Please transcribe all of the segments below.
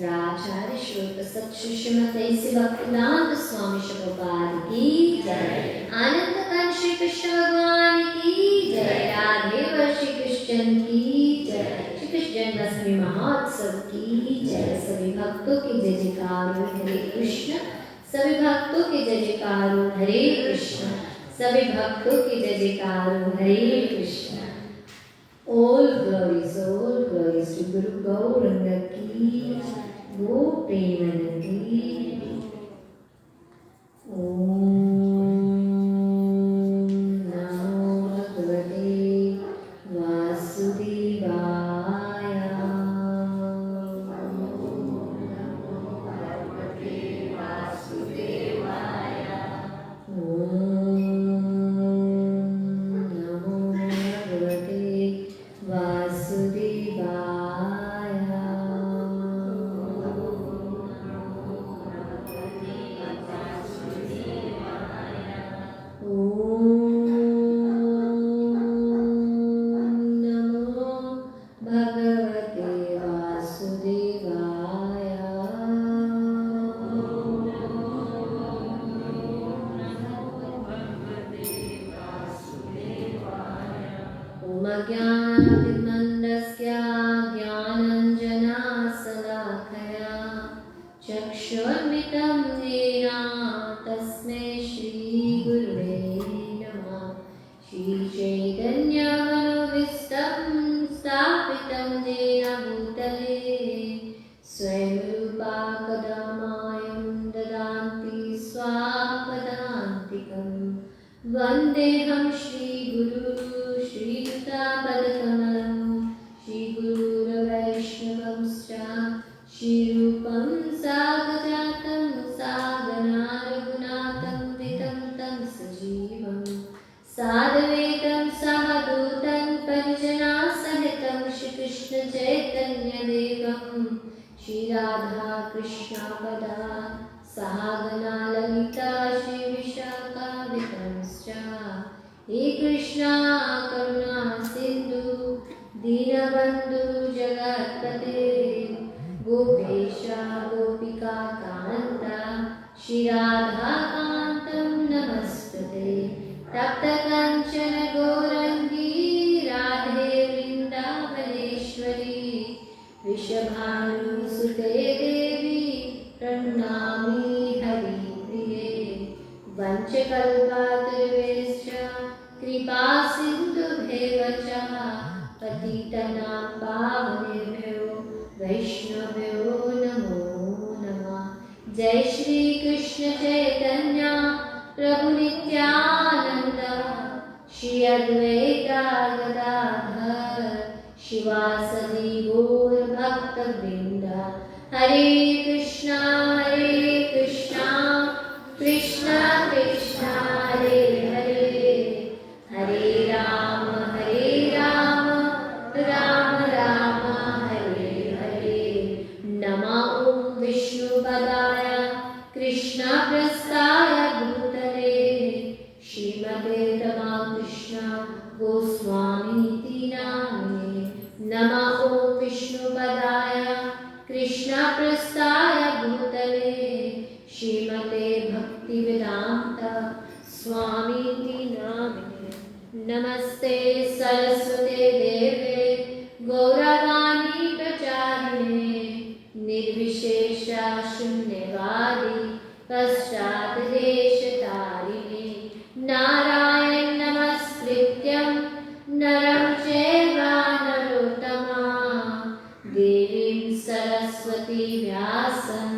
सहस्राचार्य श्लोक सत्य श्रीमते भक्तिवेदांत स्वामी प्रभुपाद की जय। आनंद कांत श्री कृष्ण भगवान की जय। राधे व श्री कृष्ण की जय। श्री कृष्ण जन्माष्टमी महोत्सव की जय। सभी भक्तों की जय जयकार हरे कृष्ण। सभी भक्तों की जय जयकार हरे कृष्ण। सभी भक्तों की जय जयकार हरे Krishna. All glories to Guru Gauranga ki, Go Premanandi ki। Om Namo Bhagavate Vasudevaya। ज्ञानातिमन्दस्य ज्ञानञ्जनशलाकया चक्षुर्मिलितं येन तस्मै श्रीगुरुवे नमः। श्रीचैतन्यमनोभीष्टं स्थापितं येन भूतले स्वयं रूपा कदा मायं ददाति स्वापदान्तिकं। वन्देऽहं श्रीगुरु श्रीयुतापदकमलं श्रीगुरुवैष्णवंश्च श्रीरूपं साग्रजातं सागना रघुनाथं वितं तं सजीवं साद्वैतं सावधूतं परिजनसहितं श्रीकृष्ण चैतन्यदेवं श्रीराधाकृष्णपदा सागना ललिता श्रीविशाखान्वितंश्च। हे कृष्णा करुणा सिंधु दीनबंधु जगत्पते गोपेशा गोपिका कांता श्री राधा कांतं नमस्ते। तप्त कंचन गौरंगी राधे वृंदावनेश्वरी वृषभानुसुते देवी प्रणमामि हरिप्रिये। वंशकल्पतरुश्च कृपा सिन्धुभ्येव च पतितानां पावनेभ्यो वैष्णवेभ्यो नमो नमः। जय श्री कृष्ण चैतन्य प्रभु नित्यानंद श्री अद्वैत गदाधर शिवासदि गौर भक्तवृंद। हरे कृष्णा कृष्णा कृष्णा हरे हरे हरे राम राम राम हरे हरे। नमो विष्णुपदाय कृष्णप्रस्थाय भूतले श्रीमते रामकृष्ण गोस्वामीति नामिने। नमो विष्णुपदाय कृष्णप्रस्थाय भूतले श्रीमते भक्तिवेदांत स्वामीति नामिने। नमस्ते सरस्वते देवे गौरवाणी प्रचारिणे निर्विशेष शून्यवादी पश्चादेशतारिणे। नारायण नमस्कृत्यं नरं चैव नरोत्तमं देवीं सरस्वती व्यासं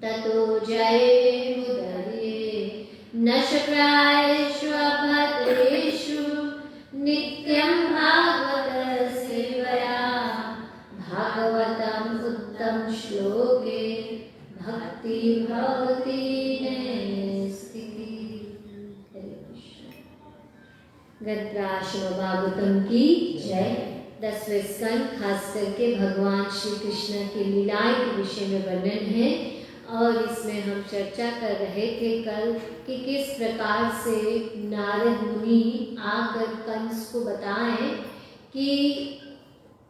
ततो जयमुदीरये। नशप्रायेषु अभद्रेषु नित्यं भागवत सेवया भागवतम् उत्तम श्लोके भक्ति भवति नैष्ठिकी। गद्राश्रम भागवतम की जय। 10वें स्कंद खास करके भगवान श्री कृष्ण की लीलाएं के विषय में वर्णन है और इसमें हम चर्चा कर रहे थे कल कि किस प्रकार से नारद मुनि आकर कंस को बताएं कि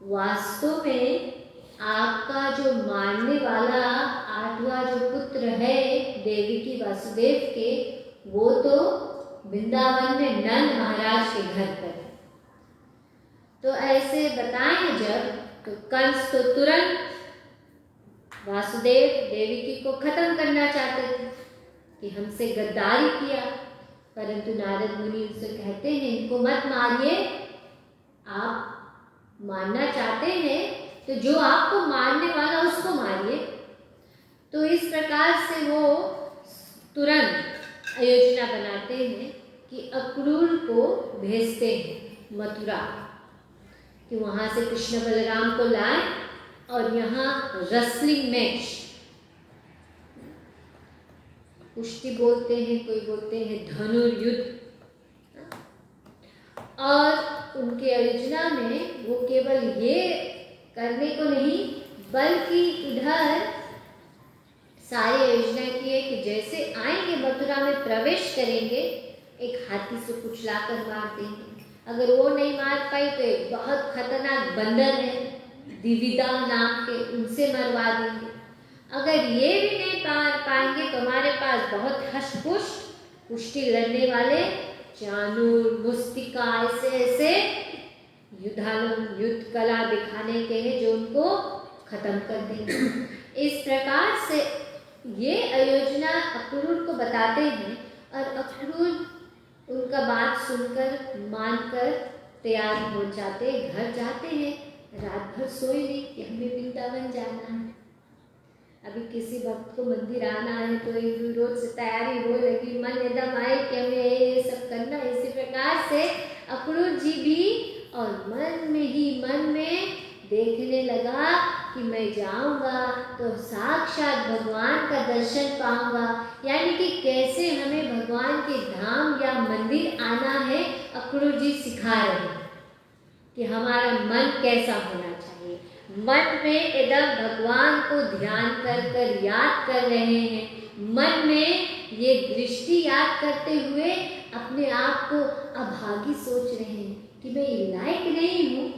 वास्तव में आपका जो मारने वाला 8वां जो पुत्र है देवी की वासुदेव के, वो तो वृंदावन में नंद महाराज के घर पर है। तो ऐसे बताएं जब, तो कंस तो तुरंत वासुदेव देवकी को खत्म करना चाहते थे कि हमसे गद्दारी किया, परंतु नारद मुनि उनसे कहते हैं इनको मत मारिए, आप मारना चाहते हैं तो जो आपको मारने वाला उसको मारिए। तो इस प्रकार से वो तुरंत योजना बनाते हैं कि अक्रूर को भेजते हैं मथुरा, कि वहाँ से कृष्ण बलराम को लाए और यहाँ रेसलिंग मैच, कुश्ती बोलते हैं, कोई बोलते हैं धनुर्युद्ध, और उनके योजना में वो केवल ये करने को नहीं बल्कि इधर सारी योजना की है कि जैसे आएंगे मथुरा में प्रवेश करेंगे, एक हाथी से कुचलाकर मार देंगे। अगर वो नहीं मार पाई तो एक बहुत खतरनाक बंदर है दिविदा नाम के, उनसे मरवा देंगे। अगर ये भी नहीं पाएंगे तो हमारे पास बहुत हष्ट-पुष्ट कुश्ती लड़ने वाले चाणूर, मुस्तिका, ऐसे ऐसे युद्ध कला दिखाने के हैं जो उनको खत्म कर देंगे। इस प्रकार से ये आयोजना अक्रूर को बताते हैं और अक्रूर उनका बात सुनकर मानकर तैयार हो जाते, घर जाते हैं। रात भर सोए नहीं कि हमें वृंदावन जाना है। अभी किसी भक्त को मंदिर आना है तो एक रोज से तैयारी हो लगी, मन एकदम आए कि हमें ये सब करना। इसी प्रकार से अक्रूर जी भी और मन में ही मन में देखने लगा कि मैं जाऊंगा तो साक्षात भगवान का दर्शन पाऊंगा, यानी कि कैसे हमें भगवान के धाम या मंदिर आना है। अक्रूर जी सिखा रहे हैं कि हमारा मन कैसा होना चाहिए। मन में एकदम भगवान को ध्यान कर कर याद कर रहे हैं। मन में ये दृष्टि याद करते हुए अपने आप को अभागी सोच रहे हैं कि मैं लायक नहीं हूँ,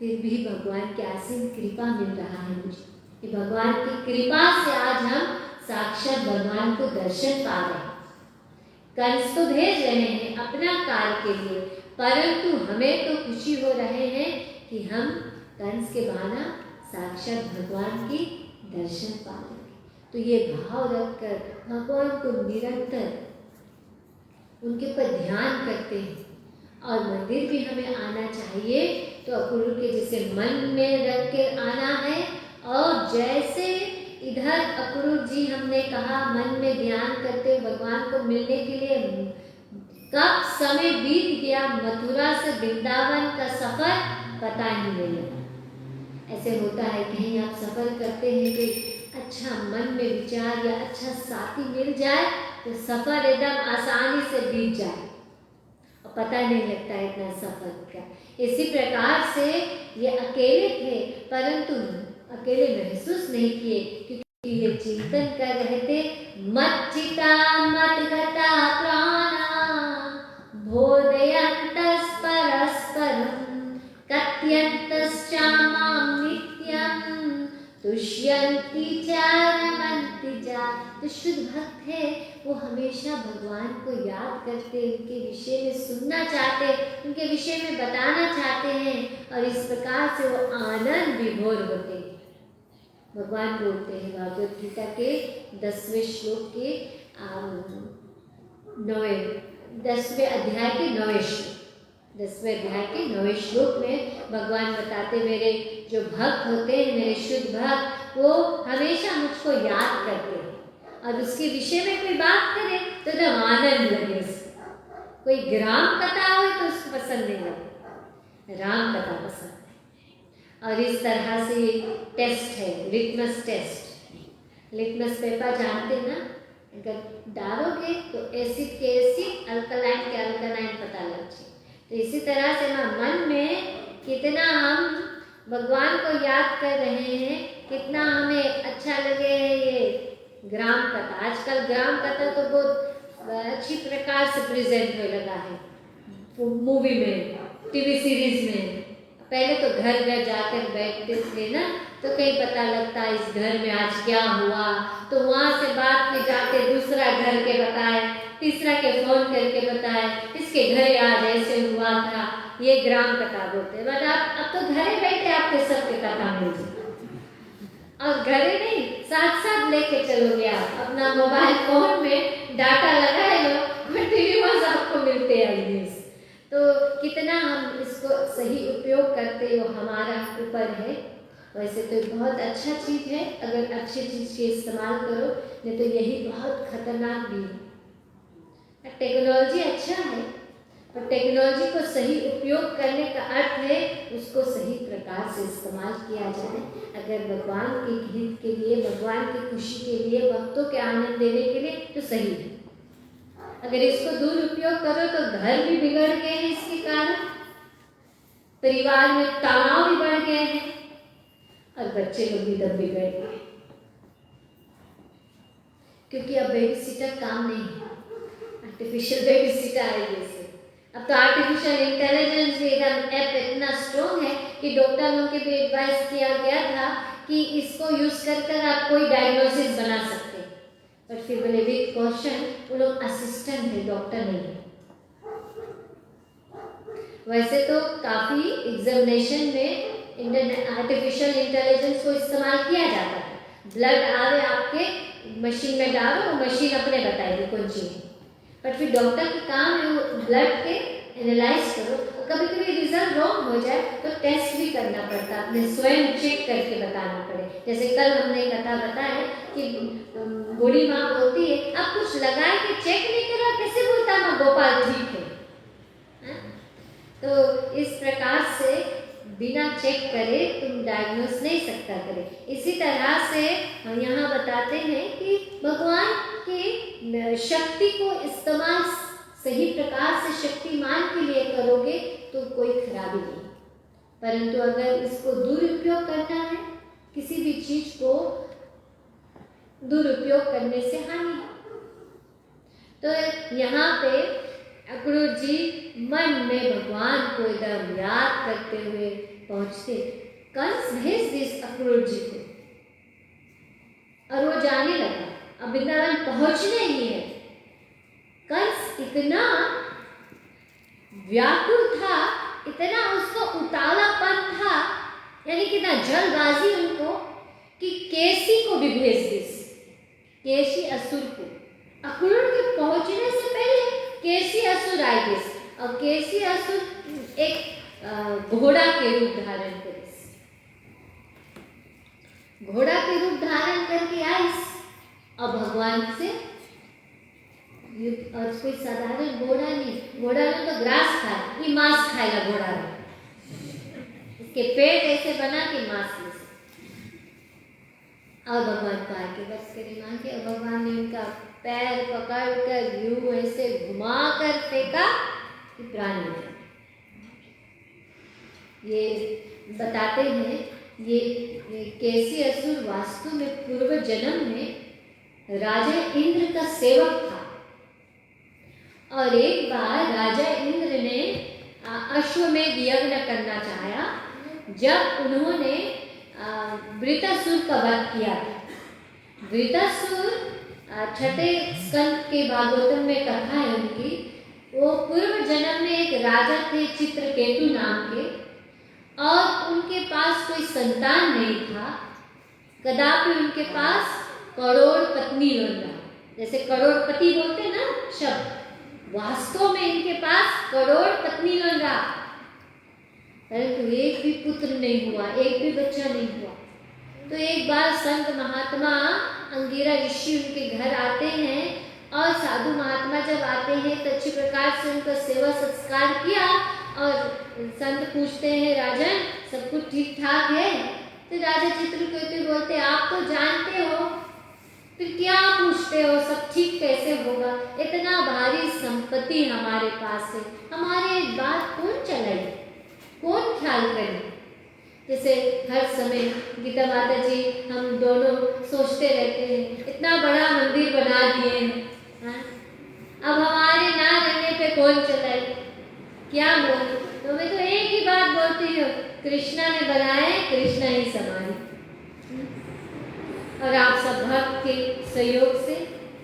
फिर भी भगवान की असीम कृपा मिल रहा है मुझे, कि भगवान की कृपा से आज हम साक्षात भगवान को दर्शन पा रहे हैं। कंस तो भेज रहे हैं अपना कार्य के लिए, परंतु हमें तो खुशी हो रहे हैं कि हम कंस के बहाना साक्षात भगवान की दर्शन पा रहे हैं। तो ये भाव रखकर भगवान को निरंतर उनके पर ध्यान करते हैं। और मंदिर भी हमें आना चाहिए तो अक्रूर के जैसे मन में रख के आना है। और जैसे इधर अक्रूर जी हमने कहा मन में ध्यान करते भगवान को मिलने के लिए, कब समय बीत गया मथुरा से वृंदावन का सफर पता ही नहीं लगा। ऐसे होता है कहीं आप सफर करते हैं कि अच्छा मन में विचार या अच्छा साथी मिल जाए तो सफर एकदम आसानी से बीत जाए और पता नहीं लगता है इतना सफर का। इसी प्रकार से ये अकेले थे परंतु अकेले महसूस नहीं किए, क्योंकि ये चिंतन कर रहे थे मच्चिता मद्गता प्राणा बोधयन्तस् परस्परं कथयन्तश्चामां नित्यं तुष्यन्ति च रमन्ति च। तो शुद्ध भक्त है वो हमेशा भगवान को याद करते, उनके विषय में सुनना चाहते, उनके विषय में बताना चाहते हैं और इस प्रकार से वो आनंद विभोर होते हैं। भगवान बोलते हैं भागवत गीता के 10वें श्लोक के 10वें अध्याय के 9वें श्लोक, 10वें अध्याय के 9वें श्लोक में भगवान बताते मेरे जो भक्त होते हैं, मेरे शुद्ध भक्त, वो हमेशा मुझको याद करते हैं और उसके विषय में कोई बात करे तो एकदम आनंद लगे उसको। कोई ग्राम कथा हो तो उसको पसंद नहीं लगे, राम कथा पसंद है। और इस तरह से टेस्ट है लिटमस टेस्ट। लिटमस पेपर जानते ना, अगर डालोगे तो एसिड के एसिड, अल्कलाइन के अल्कलाइन पता लग जाए। तो इसी तरह से ना मन में कितना हम भगवान को याद कर रहे हैं, कितना हमें अच्छा लगे है ये ग्राम कथा। आजकल ग्राम कथा तो बहुत अच्छी प्रकार से प्रेजेंट होने लगा है, मूवी में, टीवी सीरीज में। पहले तो घर घर जाकर बैठते थे ना, तो कहीं पता लगता इस घर में आज क्या हुआ, तो वहाँ से बात में जाके दूसरा घर के बताए, तीसरा के फोन करके बताए इसके घर आज ऐसे हुआ था, ये ग्राम कथा बोलते हैं। बट अब तो घरे बैठे आपके सबके कथा मिल जाए, और घरे नहीं साथ साथ लेके चलोगे आप अपना मोबाइल फोन में डाटा लगाए लो और टीवी में आपको मिलते हैं न्यूज़। तो कितना हम इसको सही उपयोग करते वो हमारा ऊपर है। वैसे तो बहुत अच्छा चीज़ है अगर अच्छी चीज़ के इस्तेमाल करो, नहीं तो यही बहुत खतरनाक भी है। टेक्नोलॉजी अच्छा है, और टेक्नोलॉजी को सही उपयोग करने का अर्थ है उसको सही प्रकार से इस्तेमाल किया जाए। अगर भगवान के हित के लिए, भगवान की खुशी के लिए, भक्तों के आनंद देने के लिए तो सही है। अगर इसको दुरुपयोग करो तो घर भी बिगड़ गए हैं इसके कारण, परिवार में तनाव भी बढ़ गए हैं, और बच्चे लोग भी दब बिगड़ गए, क्योंकि अब बेबी सीटर काम नहीं है, आर्टिफिशियल बेबी सीटर आएगी। अब तो आर्टिफिशियल इंटेलिजेंस भी एकदम ऐप इतना स्ट्रॉन्ग है कि डॉक्टर लोगों के भी एडवाइस किया गया था कि इसको यूज कर आप कोई डायग्नोसिस बना सकते हैं। बट फिर बोले बिग क्वेश्चन, वो लोग असिस्टेंट है, डॉक्टर नहीं है। वैसे तो काफ़ी एग्जामिनेशन में आर्टिफिशियल इंटेलिजेंस को इस्तेमाल किया जाता है। ब्लड आवे आपके मशीन में डालो, वो मशीन अपने बताएगी कौन चीज़ है। बट फिर डॉक्टर का काम है वो ब्लड के एनालाइज करो, कभी कभी रिजल्ट रॉन्ग हो जाए तो टेस्ट भी करना पड़ता है, अपने स्वयं चेक करके बताना पड़े। जैसे कल हमने कथा बताया कि बूढ़ी माँ बोलती है आप कुछ लगा के चेक नहीं करा, कैसे बोलता माँ गोपाल ठीक है। तो इस प्रकार से बिना चेक करे तुम डायग्नोस नहीं सकता करे। इसी तरह से हम यहाँ बताते हैं कि भगवान की शक्ति को इस्तेमाल सही प्रकार से शक्तिमान के लिए करोगे तो कोई खराबी नहीं, परंतु अगर इसको दुरुपयोग करना है, किसी भी चीज को दुरुपयोग करने से हानि। तो यहाँ पे अक्रूर जी मन में भगवान को एकदम याद करते हुए पहुंचते। कंस भेज दिस अक्रूर जी को, और वो जाने लगा अब वृंदावन पहुंचने ही है। कंस इतना व्याकुल था, इतना उसको उतावलापन था, यानी कि ना जल्दबाजी उनको कि केसी को भी भेज दिस, केसी असुर को। अक्रूर के पहुंचने से पहले केसी असुर आए, और केसी असुर एक घोड़ा के रूप धारण करे, घोड़ा के रूप धारण करके आई और भगवान से युद्ध। और कोई साधारण घोड़ा नहीं, घोड़ा ने तो ग्रास खाया, ये मांस खाएगा घोड़ा में, इसके पेट ऐसे बना के मांस ले सकते। और भगवान को आके बस करे मांगे, और भगवान ने उनका पैर पकड़ कर यूं ऐसे घुमा कर फेंका कि प्राण निकल। ये बताते हैं ये केसी असुर वास्तव में पूर्व जन्म में राजा इंद्र का सेवक था, और एक बार राजा इंद्र ने अश्वमेध यज्ञ करना चाहा जब उन्होंने वृत्रासुर का वध किया था। वृत्रासुर छठे स्कंद के भागवतम में कथा है उनकी, वो पूर्व जन्म में एक राजा थे चित्रकेतु नाम के, और उनके पास कोई संतान नहीं था। कदापि उनके पास करोड़ पत्नी लोग, जैसे करोड़पति बोलते ना शब्द, वास्तव में इनके पास करोड़ पत्नी लोग, परंतु एक भी पुत्र नहीं हुआ, एक भी बच्चा नहीं हुआ। तो एक बार संत महात्मा अंगिरा ऋषि उनके घर आते हैं, और साधु महात्मा जब आते हैं तो अच्छी प्रकार से उनका सेवा संस्कार किया, और संत पूछते हैं राजन सब कुछ ठीक ठाक है? तो राजा चित्रकेतु बोलते आप तो जानते हो, फिर क्या पूछते हो, सब ठीक कैसे होगा? इतना भारी संपत्ति हमारे पास है, हमारे बात कौन चलाए, कौन ख्याल करे? जैसे हर समय गीता माता जी हम दोनों सोचते रहते हैं इतना बड़ा मंदिर बना दिए हैं, अब हमारे ना रहने पे कौन चलाए, क्या बोलूं? तो मैं तो एक ही बात बोलती हूँ, कृष्णा ही समाधि। और आप सब भक्त के सहयोग से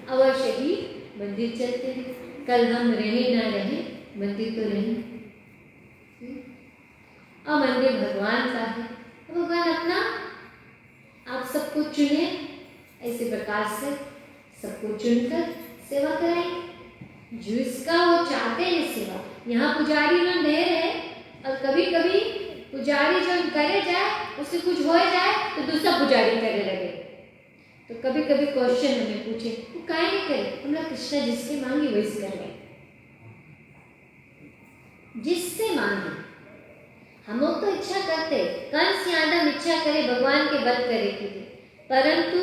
अवश्य ही मंदिर चलते हैं। कल हम रहे ना रहे, मंदिर तो रहे। और मंदिर भगवान का है, भगवान अपना आप सबको चुने, ऐसे प्रकार से सबको चुनकर सेवा कराएं जिसका वो चाहते हैं सेवा। यहाँ पुजारी लोग दे रहे, और कभी कभी पुजारी जो करे जाए उससे कुछ हो जाए तो दूसरा पुजारी करे लगे। तो कभी कभी क्वेश्चन हमें पूछे, वो काहे नहीं करे? हम लोग कृष्णा जिसके मांगे वैसे कर रहे, जिससे मांगे। हम लोग तो इच्छा करते, कंस यादव इच्छा करे भगवान के वध करे के लिए, परंतु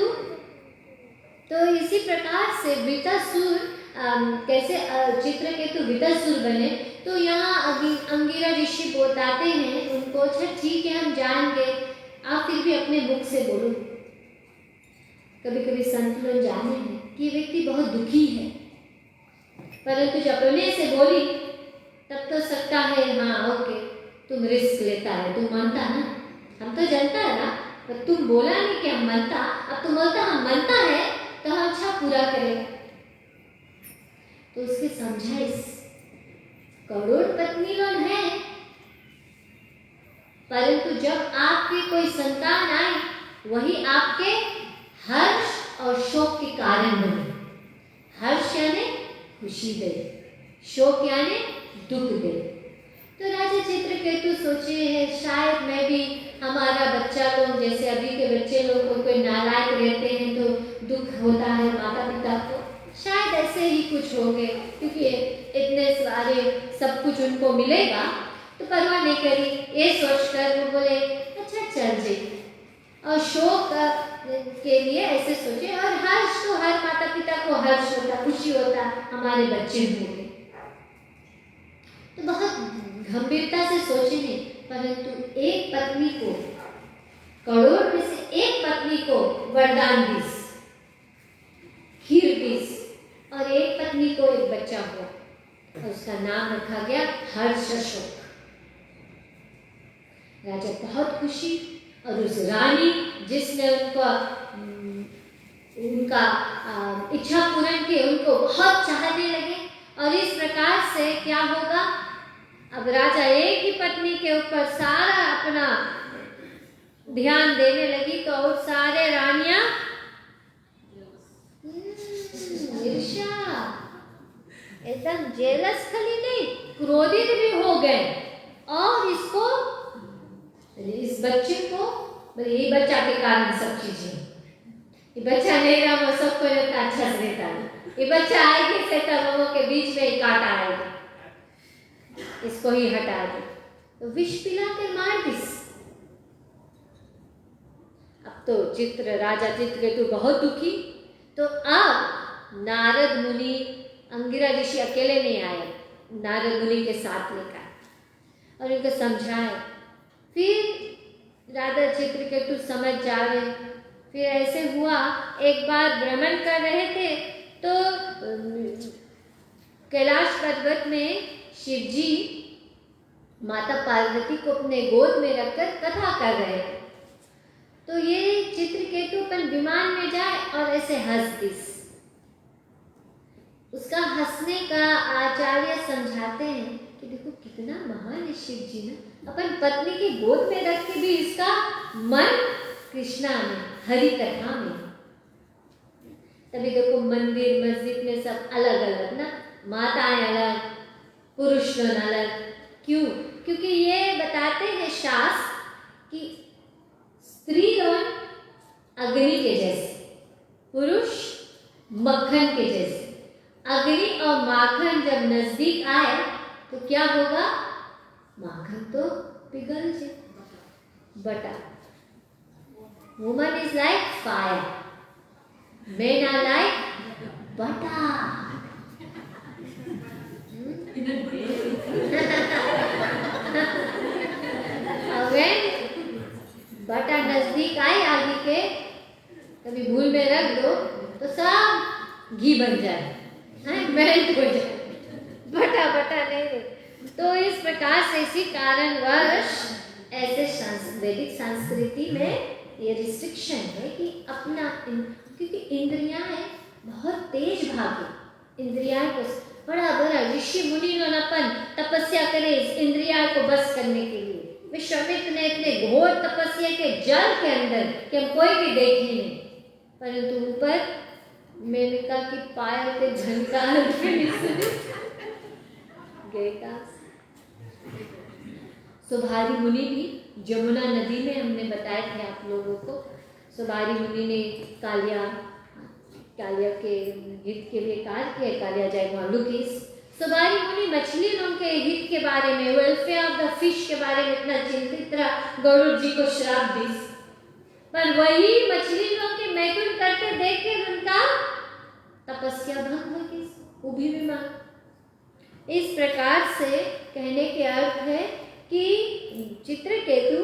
तो इसी प्रकार से वृतासुर कैसे चित्रकेतु वृतासुर बने। तो यहाँ अंगिरा ऋषि बताते हैं उनको, अच्छा ठीक है हम जान गए, आप फिर भी अपने मुख से बोलो। कभी कभी संत लोग जाने हैं कि व्यक्ति बहुत दुखी है, परंतु जब अपने से बोली तब तो सकता है हाँ ओके तुम रिस्क लेता है, तुम मानता ना, हम तो जानता है ना, पर तुम बोला नहीं कि हम मानता। अब तुम बोलता हम मानता है तो हम अच्छा पूरा करें। तो उसके समझाइस, करोड़पति लोग हैं, परंतु जब आपकी कोई संतान आए वही आपके हर्ष और शोक के कारण बने। हर्ष यानी खुशी दे, शोक यानी दुख दे। तो राजा चित्रकेतु सोचे हैं शायद मैं भी, हमारा बच्चा लोग जैसे अभी के बच्चे लोग को कोई नालायक रहते हैं तो दुख होता है माता पिता को, शायद ऐसे ही कुछ हो गए, क्योंकि इतने सारे सब कुछ उनको मिलेगा तो परवाह नहीं करी। ये सोचकर वो बोले अच्छा चल जी, और शोक के लिए ऐसे सोचे। और हर्ष तो हर माता पिता को हर्ष होता, खुशी होता हमारे बच्चे होंगे, तो बहुत गंभीरता से सोचे नहीं। परंतु एक पत्नी को, करोड़ में से एक पत्नी को वरदान दीस, खीर दीस, और एक पत्नी को एक बच्चा हुआ, और उसका नाम रखा गया हर्षशोक। राजा बहुत खुशी, और उस रानी जिसने उनका इच्छा पूर्ण की, उनको बहुत चाहने लगे। और इस प्रकार से क्या होगा, अब राजा एक ही पत्नी के ऊपर सारा अपना ध्यान देने लगी, तो और सारे रानियां ईर्ष्या, एकदम जेलस खाली नहीं, क्रोधित भी हो गए। और इसको, इस बच्चे को, ये बच्चा के कारण सब चीजें, ये बच्चा नहीं रहा वो सबको लगता अच्छा से रहता है, ये बच्चा आएगी से लोगों के बीच में ही काटा आएगा, इसको ही हटा दे। तो विष पिला के मार दिस। अब तो राजा चित्रकेतु बहुत दुखी। तो अब नारद मुनि, अंगिरा ऋषि अकेले नहीं आए, नारद मुनि के साथ लेकर और उनको समझाए। फिर राजा चित्रकेतु समझ जावे। फिर ऐसे हुआ, एक बार भ्रमण कर रहे थे तो कैलाश पर्वत में शिव जी माता पार्वती को अपने गोद में रखकर कथा कर रहे थे। तो ये चित्रकेतु अपन विमान में जाए और ऐसे हंस दिस। उसका हंसने का आचार्य समझाते हैं कि देखो कितना महान है शिव जी ना, अपन पत्नी की गोद में रख के भी इसका मन कृष्णा में, हरि कथा में। तभी देखो मंदिर मस्जिद में सब अलग अलग ना, माताएं अलग, पुरुष लोग अलग। क्यों? क्योंकि ये बताते हैं शास्त्र कि स्त्री लोग अग्नि के जैसे, पुरुष मक्खन के जैसे। अग्नि और माखन जब नजदीक आए तो क्या होगा? माखन तो पिघल जाए, butter. Woman is like fire, men are like butter. When butter नजदीक आए आगे के, कभी भूल में रख दो तो सब घी बन जाए, मेल्ट हो जाए, बटा बटा नहीं रहे। तो इस प्रकार से इसी कारणवश ऐसे वैदिक संस्कृति में ये रिस्ट्रिक्शन है कि अपना क्योंकि इंद्रियां हैं बहुत तेज भागी, इंद्रियां को बड़ा बड़ा ऋषि मुनि अपन तपस्या करे इस इंद्रिया को बस करने के लिए। विश्वामित्र ने इतने घोर तपस्या के जल के अंदर कि हम कोई भी देखे नहीं, परंतु ऊपर मेनका की पायल के झनकार सुभारी मुनि भी जमुना नदी में हमने बताए थे आप लोगों को। सुभारी मुनि ने कालिया के हित के लिए कार्य किया, कालिया जाए मालू की। सुभारी मुनि मछली लोगों के हित के बारे में, वेलफेयर ऑफ द फिश के बारे में इतना चिंतित रहा, गरुड़ जी को श्राप दी। पर वही मछली लोगों के मैथुन करते देख के उनका तपस्या भंग हो गई, वो भी बीमार। इस प्रकार से कहने के अर्थ है कि चित्रकेतु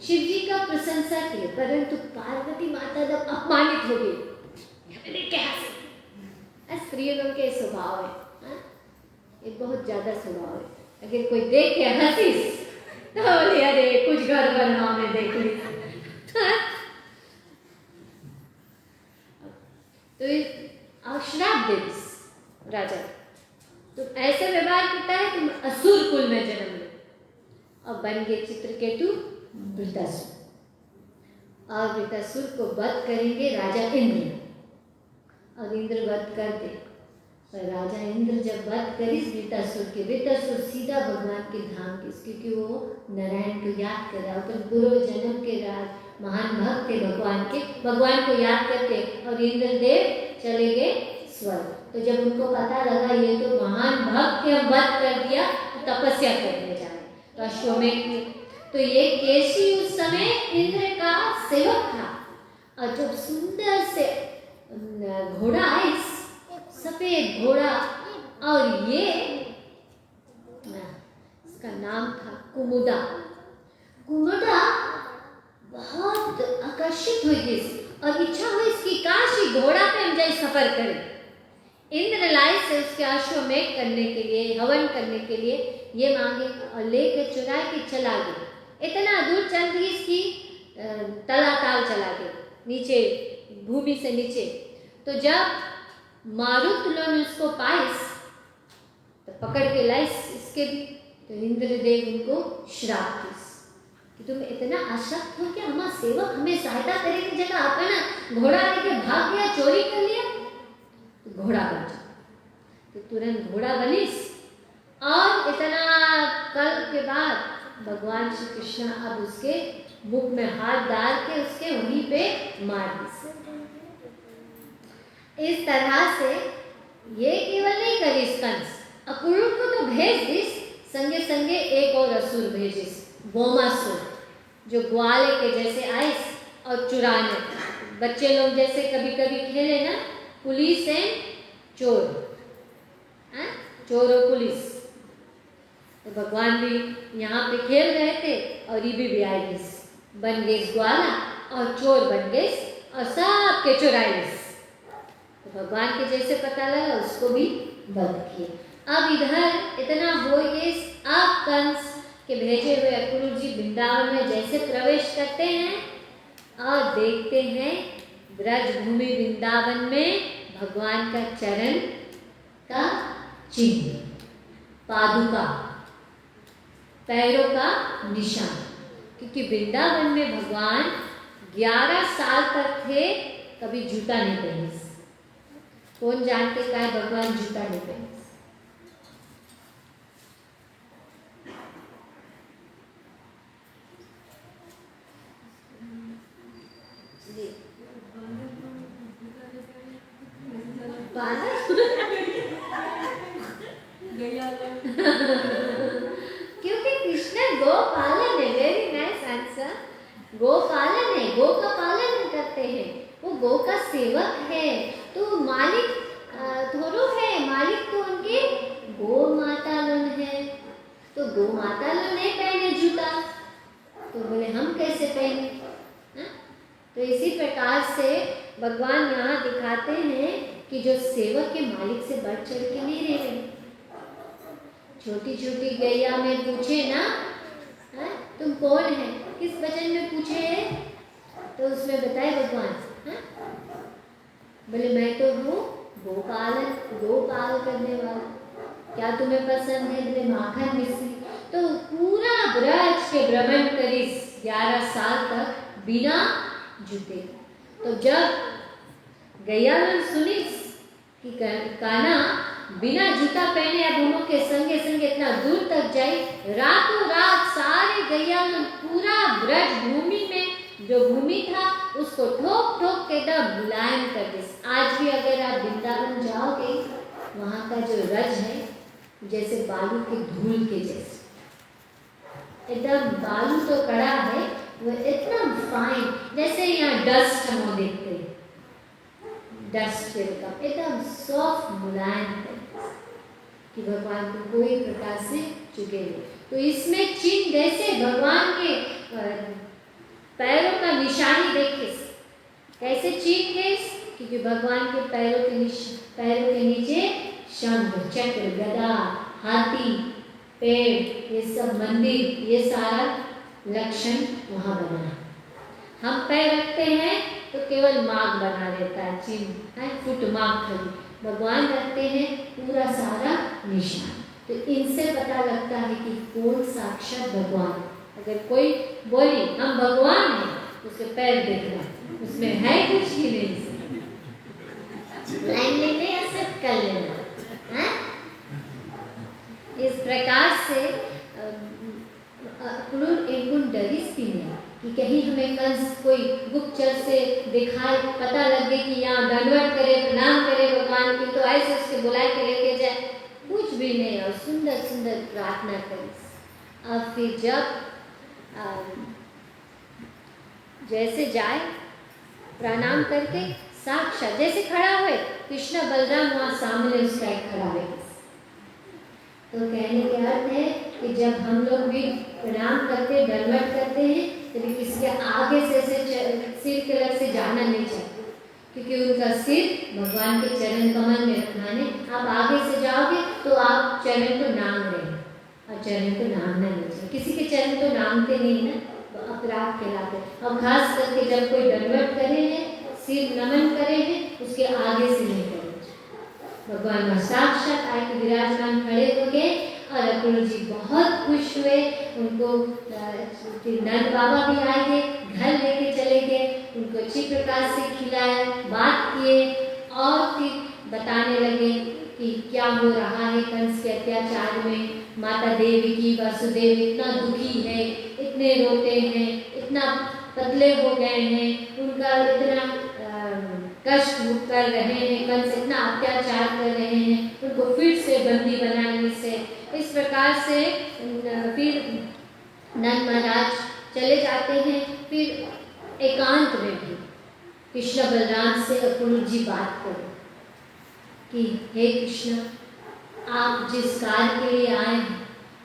शिव जी का प्रशंसा किए, परंतु पार्वती माता जब अपमानित हो गई, स्त्रियों के स्वभाव है, एक बहुत ज्यादा स्वभाव है। अगर कोई देख के हंसीस तो बोले अरे कुछ घर बनाओ में देख ली। तो श्राप दे राजा, तुम ऐसे व्यवहार करता है, तुम असुर कुल में जन्म लो। और बन गए चित्रकेतु वृतासुर, और वृतासुर को वध करेंगे राजा इंद्र, और इंद्र वध कर दे। पर राजा इंद्र जब वध करी वृतासुर के, वृतासुर सीधा भगवान के धाम की, क्योंकि वो नारायण को याद कर रहा, तो पूर्व जन्म के राज महान भक्त थे भगवान के, भगवान को याद करते, और इंद्रदेव चले गए स्वर्ग। तो जब उनको पता लगा ये तो महान भक्त के हम वध कर दिया, तो तपस्या करने जाए, तो अश्वमेध ने, तो ये केशी उस समय इंद्र का सेवक था। और जब सुंदर से घोड़ा आए, सफेद घोड़ा, और ये इसका नाम था कुमुदा। कुमुदा बहुत आकर्षित हुई और इच्छा हुई इसकी काश ही घोड़ा पे हम जाए सफर करें। इंद्र लाए से उसके अश्वमेध करने के लिए, हवन करने के लिए ये मांगे, और लेकर चुरा के चला गया। इतना दूर चल गई इसकी तलाताल चला गया नीचे, भूमि से नीचे। तो जब मारुत लोग उसको पाइस तो पकड़ के लाइस इसके भी, तो इंद्रदेव उनको श्राप दी कि तुम इतना आसक्त हो कि हमारा सेवक हमें सहायता करे की जगह अपना घोड़ा लेके भाग गया, चोरी कर लिया, तो घोड़ा बन जा। तो तुरंत घोड़ा बनिस, और इतना कल के बाद भगवान श्री कृष्ण अब उसके मुख में हाथ डाल के उसके वहीं पे मार दी। इस तरह से ये केवल नहीं करी कंस, अक्रूर को तो भेज दिस, संगे संगे एक और असुर भेजिस, बोमासुर, जो ग्वाले के जैसे आइस और चुराने। बच्चे लोग जैसे कभी कभी खेले ना, पुलिस एंड चोर, चोर और पुलिस, तो भगवान भी यहाँ पे खेल रहे थे, और ये भी आई गई, बन गए ग्वाला, और चोर बन गए, और सब के चुराइस। तो भगवान के जैसे पता लगा, उसको भी बंद किया। अब इधर इतना हो गए, अब कंस के भेजे हुए अक्रूर जी वृंदावन में जैसे प्रवेश करते हैं, और देखते हैं ब्रज भूमि वृंदावन में भगवान का चरण का चिन्ह, पादुका, पैरों का निशान। क्योंकि वृंदावन में भगवान 11 साल तक थे, कभी जूता नहीं पहने। कौन जानते का है भगवान जूता नहीं पहने? क्योंकि कृष्ण गो पालन है, वेरी नाइस आंसर। गो पालन है, गो का पालन करते हैं, वो गो का सेवक है। तो मालिक थोड़ो है, मालिक तो उनके गो माता लोन है। तो गो माता लोन नहीं पहने जूता, तो बोले हम कैसे पहने? तो इसी प्रकार से भगवान यहाँ दिखाते हैं कि जो सेवक के मालिक से बढ़ चढ़ के नहीं रहे। छोटी छोटी गैया में पूछे ना तुम कौन है, किस वचन में पूछे है? तो उसमें बताए भगवान, हाँ? बोले मैं तो हूँ गो पाल करने वाला। क्या तुम्हें पसंद है? बोले माखन मिश्री। तो पूरा ब्रज के भ्रमण करी 11 साल तक बिना जूते। तो जब गैयालन सुनी कि कान्हा बिना जूता पहने अब उनके संगे संगे इतना दूर तक जाए, रातों रात सारे गैयालन पूरा ब्रज भूमि में जो भूमि था उसको ठोक ठोक के एकदम मुलायम कर दे। आज भी अगर आप वृंदावन जाओगे, वहाँ का जो रज है जैसे बालू के धूल के जैसे, एकदम बालू तो कड़ा है, वो इतना फाइन, जैसे यहाँ डस्ट हम देखते हैं, डस्ट का एकदम सॉफ्ट मुलायम है कि भगवान को कोई प्रकार से चुके नहीं। तो इसमें चिन्ह जैसे भगवान के पैरों का निशानी देखिए, कैसे चिन्ह है, क्योंकि भगवान के पैरों के नीचे शंख, चक्र, गदा, हाथी, पेड़, ये सब मंदिर, ये सारा लक्षण वहाँ बना है। हम पैर रखते हैं तो केवल मार्ग बना रहता है, चिन्ह है, फुट मार्क खड़ी। भगवान रखते हैं पूरा सारा निशान। तो इनसे पता लगता है कि कौन साक्षात भगवान। अगर कोई बोली हम भगवान हैं, उसके पैर देखना, उसमें है कुछ ही नहीं, लाइन लेने एक्सेप्ट कर लेना है। इस प्रकार से डरिस भी नहीं कि कहीं हमें कंस कोई गुप्तचर से दिखाए, पता लगे कि यहाँ दंडवत करे, प्रणाम करे भगवान की, तो ऐसे उसके बुला के लेके जाए, कुछ भी नहीं। और सुंदर सुंदर प्रार्थना करें। और फिर जब जैसे जाए प्रणाम करके साक्षात जैसे खड़ा हुए, कृष्ण बलराम वहाँ सामने उसका एक खड़ा है। तो कहने के अर्थ है कि जब हम लोग भी प्रणाम करते, दंडवत करते हैं, तो किसी के आगे से सिर के लग से जाना नहीं चाहिए, क्योंकि उनका सिर भगवान के चरण कमल में रखना है। आप आगे से जाओगे तो आप चरण को नाम रहे, और चरण को नामना नहीं चाहिए। किसी के चरण को नामते नहीं ना, तो अपराध कहलाते। और खास करके जब कोई दंडवत करे हैं, सिर नमन करे हैं, उसके आगे से नहीं करे। भगवान साक्षात आए के विराजमान खड़े हो गए, और अपूर्ण जी बहुत खुश हुए। उनको नंद बाबा भी आए थे, घर लेके चले गए, उनको अच्छी प्रकार से खिलाया, बात किए, और फिर बताने लगे कि क्या हो रहा है कंस के अत्याचार में। माता देवी की वसुदेव इतना दुखी है, इतने रोते हैं, इतना पतले हो गए हैं, उनका इतना कष्ट कर रहे हैं, कंस इतना अत्याचार कर रहे हैं, उनको फिर से बंदी बनाने से। इस प्रकार से फिर नंद महाराज चले जाते हैं। फिर एकांत में भी कृष्ण बलराम से अपूर्ण जी बात करो कि हे कृष्ण, आप जिस कार्य के लिए आए हैं,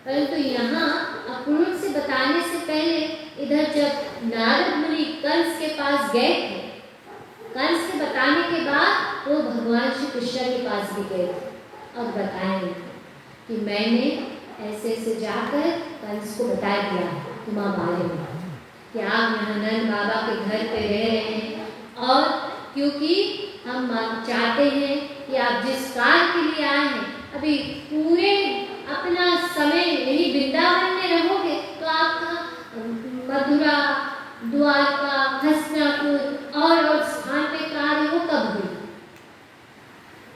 परंतु यहाँ अपूर्ण से बताने से पहले इधर जब नारद मुनि कंस के पास गए थे, कंस के बताने के बाद वो भगवान श्री कृष्ण के पास भी गए थे और बताए कि मैंने ऐसे ऐसे जाकर कंस को बता दिया तुम्हारे बारे में कि आप यहाँ नंद बाबा के घर पे रह रहे हैं, और क्योंकि हम चाहते हैं कि आप जिस कार्य के लिए आए हैं, अभी पूरे अपना समय यही वृंदावन में रहोगे तो आपका मथुरा, द्वारका, हस्तिनापुर और स्थान पे कार्य वो कब हुई?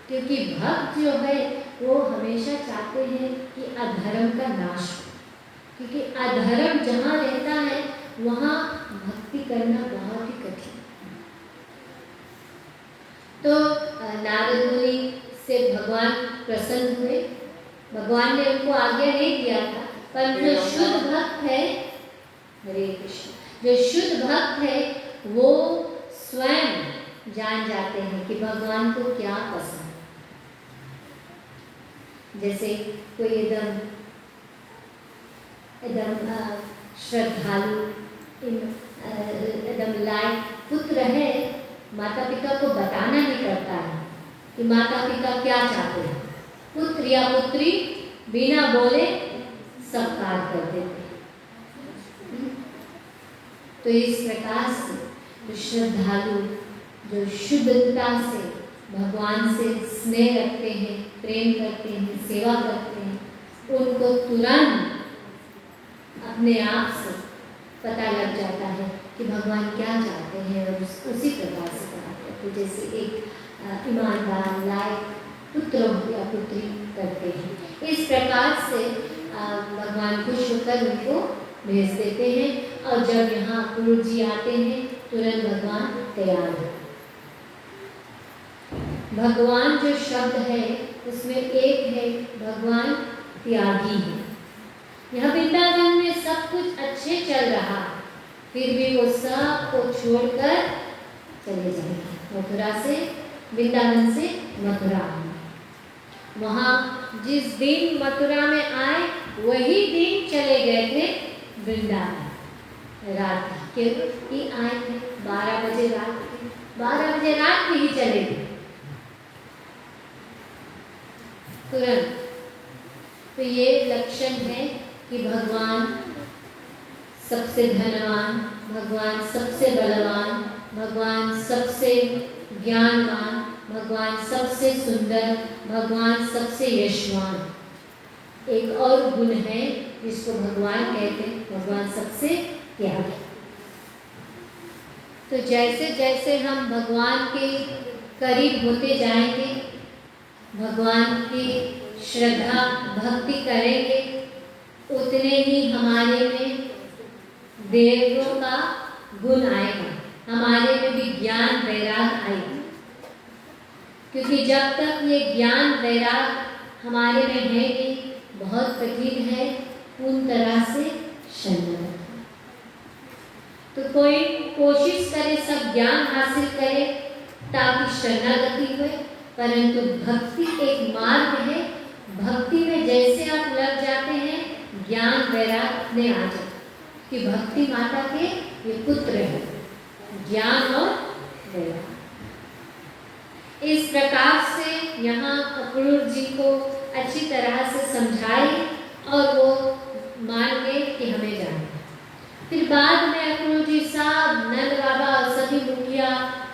क्योंकि भक्त जो है वो हमेशा चाहते हैं कि अधर्म का नाश हो, क्योंकि अधर्म जहाँ रहता है वहाँ भक्ति करना बहुत ही कठिन। तो नारद मुनि से भगवान प्रसन्न हुए। भगवान ने उनको आज्ञा नहीं दिया था, पर जो शुद्ध भक्त है, हरे कृष्ण, जो शुद्ध भक्त है वो स्वयं जान जाते हैं कि भगवान को क्या पसंद। जैसे कोई एकदम श्रद्धालु, एकदम लायक पुत्र है, माता पिता को बताना नहीं करता है कि माता पिता क्या चाहते हैं। पुत्र या पुत्री बिना बोले सब कार्य कर देते। तो इस प्रकार से तो श्रद्धालु जो शुद्धता से भगवान से स्नेह रखते हैं, प्रेम करते हैं, सेवा करते हैं, उनको तुरंत अपने आप से पता लग जाता है कि भगवान क्या चाहते हैं और उसी प्रकार से कराते हैं। तो जैसे एक ईमानदार लायक पुत्र या पुत्री करते हैं, इस प्रकार से भगवान खुश होकर उनको भेज देते हैं। और जब यहाँ गुरु जी आते हैं तुरंत भगवान तैयार है। भगवान जो शब्द है उसमें एक है भगवान त्यागी है। यह वृंदावन में सब कुछ अच्छे चल रहा, फिर भी वो सब को छोड़कर चले जाएंगे। मथुरा से, वृंदावन से मथुरा। वहाँ जिस दिन मथुरा में आए वही दिन चले गए थे वृंदावन। रात के ही आए थे, 12 बजे रात के, 12 बजे रात में ही चले गए तुरंत। तो ये लक्षण है कि भगवान सबसे धनवान, भगवान सबसे बलवान, भगवान सबसे ज्ञानवान, भगवान सबसे सुंदर, भगवान सबसे यशवान। एक और गुण है जिसको भगवान कहते हैं, भगवान सबसे त्यागी। तो जैसे जैसे हम भगवान के करीब होते जाएंगे, भगवान की श्रद्धा भक्ति करेंगे, उतने ही हमारे में देवों का गुण आएगा, हमारे में भी ज्ञान वैराग आएगा। क्योंकि जब तक ये ज्ञान वैराग हमारे में है नहीं, बहुत कठिन है पूर्ण तरह से शरण। तो कोई कोशिश करे, सब ज्ञान हासिल करे ताकि शरणागति हुए, परंतु भक्ति एक मार्ग है। भक्ति में जैसे आप लग जाते हैं, ज्ञान वैराग अपने आ जाते, कि भक्ति माता के ये पुत्र है, ज्ञान और वैराग। इस प्रकार से यहाँ अक्रूर जी को अच्छी तरह से समझाई और वो मान गए कि हमें जाना है। फिर बाद में अक्रूर जी साहब, नंद बाबा और सभी मुखिया,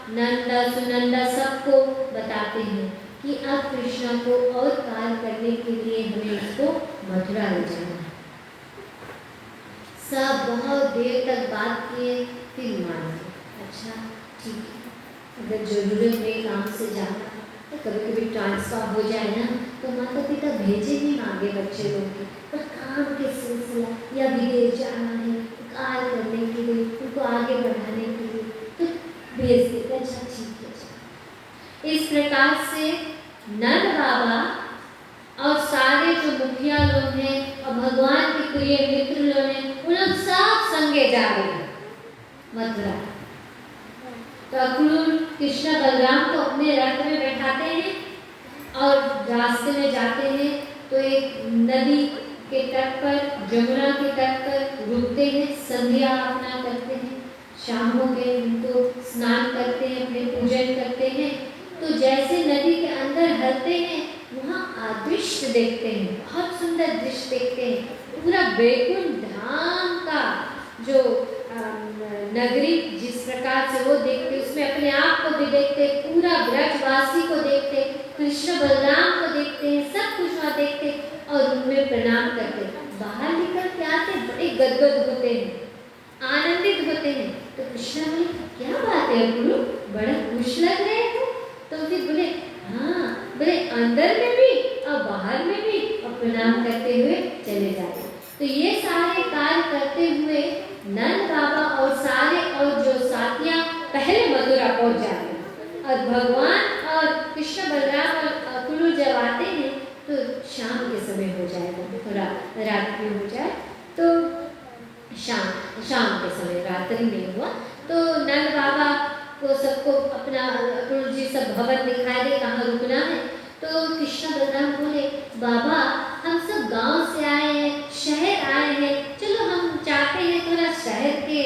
नंदा सुनंदा सबको बताते हैं कि अब कृष्णा को और कार्य करने के लिए हमें इसको मथुरा ले जाना है। सब बहुत देर तक बात किए, फिर मान गए। अच्छा ठीक है, अगर जरूरत में काम से जाना तो कभी कभी ट्रांसफर हो जाए ना, तो माता पिता भेजे नहीं आगे बच्चे लोग के, पर काम के सिलसिला या विदेश जाना है, कार्य करने के लिए, उनको आगे बढ़ाने के लिए, तो भेज देते। अच्छा ठीक है। इस प्रकार से नंद बाबा और सारे जो मुखिया लोग हैं और भगवान के प्रिय मित्र लोग हैं, उन लोग सब संगे जा रहे हैं मथुरा। तो अक्रूर कृष्ण बलराम को अपने रथ में बैठाते हैं और रास्ते में जाते हैं तो एक नदी के तट पर, जमुना के तट पर रुकते हैं, संध्या अपना करते हैं, शाम हो गए, उनको स्नान करते हैं, अपने पूजन करते हैं। तो जैसे नदी के अंदर हलते हैं, वहाँ दृश्य देखते हैं, बहुत सुंदर दृश्य देखते हैं। पूरा वैकुंठ धाम का जो नगरी जिस प्रकार से वो देखते, उसमें अपने आप को भी देखते, पूरा ब्रजवासी को देखते, कृष्ण बलराम को देखते हैं, सब कुछ वहाँ देखते और उनमें प्रणाम करते। बाहर निकल के आते बड़े गदगद होते हैं, आनंदित होते हैं। तो कृष्ण बोले क्या बात है गुरु, बड़ा खुश लग रहे हो? तो फिर बोले हाँ, बोले अंदर में भी और बाहर में भी, और प्रणाम करते हुए चले जाते। तो ये सारे कार्य करते हुए नंद बाबा और सारे और जो साथियां पहले मथुरा पहुंच जाते हैं और भगवान और कृष्ण बलराम और अक्रूर जब आते हैं तो शाम के समय हो जाएगा, मथुरा रात्रि हो जाए तो शाम के समय, रात्रि नहीं हुआ। तो नंद बाबा को सबको अपना अक्रूर जी सब भवन दिखाई दे, कहाँ रुकना है। तो कृष्ण बलराम बोले बाबा हम सब गांव से आए हैं, शहर आए हैं, चलो हम चाहते हैं थोड़ा शहर के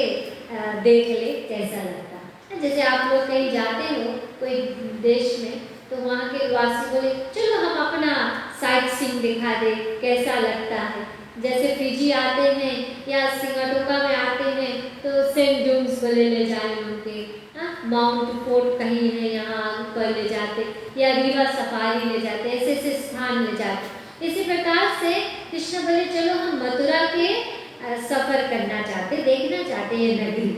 देख ले कैसा लगता है। जैसे आप लोग कहीं जाते हो कोई देश में, तो वहाँ के वासी बोले चलो हम अपना साइट सीइंग दिखा दे कैसा लगता है। जैसे फिजी आते हैं या सिंगाटोका में आते हैं तो सेंट जूम्स बोले ले जाए उनके, माउंट फोर्ट कहीं है यहाँ ऊपर ले जाते, या रीवा सफारी ले जाते, ऐसे ऐसे स्थान ले जाते। इसी प्रकार से कृष्ण बोले चलो हम मथुरा के सफर करना चाहते, देखना चाहते ये नगरी,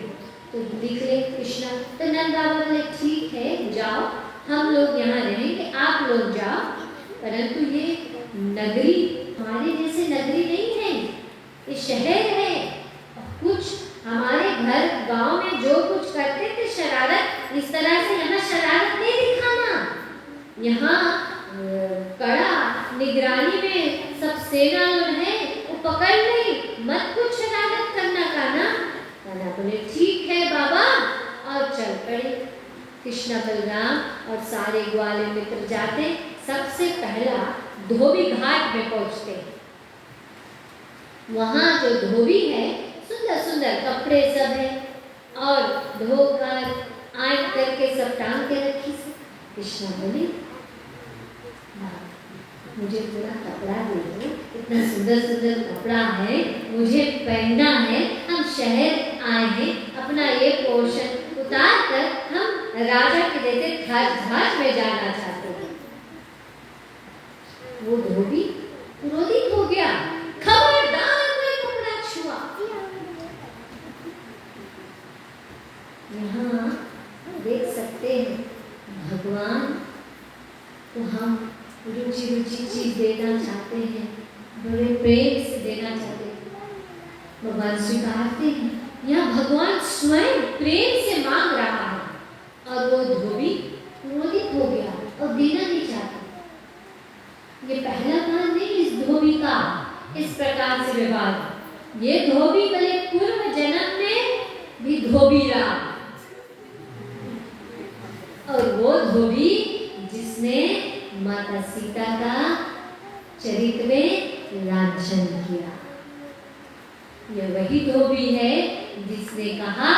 तो दिख ले कृष्णा। तो नंद बाबा बोले ठीक है जाओ, हम लोग यहाँ रहेंगे, आप लोग जाओ, परंतु ये नगरी हमारे जैसे नगरी नहीं है, ये शहर है। कुछ हमारे घर गांव में जो कुछ करते थे शरारत, इस तरह से यहाँ शरारत नहीं दिखाना। यहाँ कड़ा निगरानी में सब सेना लोग है, वो पकड़ नहीं, मत कुछ शरारत करना का ना। बोले ठीक है बाबा, और चल पड़े। कृष्ण बलराम और सारे ग्वाले मित्र जाते, सबसे पहला धोबी घाट में पहुंचते। वहां जो धोबी है, सुंदर सुंदर कपड़े सब है, और धोकर आंख करके सब टांग के रखी से। कृष्ण बोले मुझे थोड़ा कपड़ा दे दो, इतना सुंदर सुंदर कपड़ा है, मुझे पहनना है, हम शहर आए हैं, अपना ये पोर्शन उतार कर हम राजा के जैसे राज में जाना चाहते हैं। वो धोबी क्रोधित हो गया, खबरदार कोई कपड़ा छुआ। यहाँ देख सकते हैं भगवान को हम रुचि रुचि चीज देना चाहते हैं, बड़े प्रेम से देना चाहते हैं, भगवान स्वीकारते हैं। यहाँ भगवान स्वयं प्रेम से मांग रहा है, और वो धोबी क्रोधित हो गया और देना नहीं चाहता। ये पहला काम नहीं इस धोबी का इस प्रकार से व्यवहार। ये धोबी पहले पूर्व जन्म में भी धोबी रहा, और वो धोबी जिसने माता सीता का चरित्र में लांछन किया। यह वही धोबी है जिसने कहा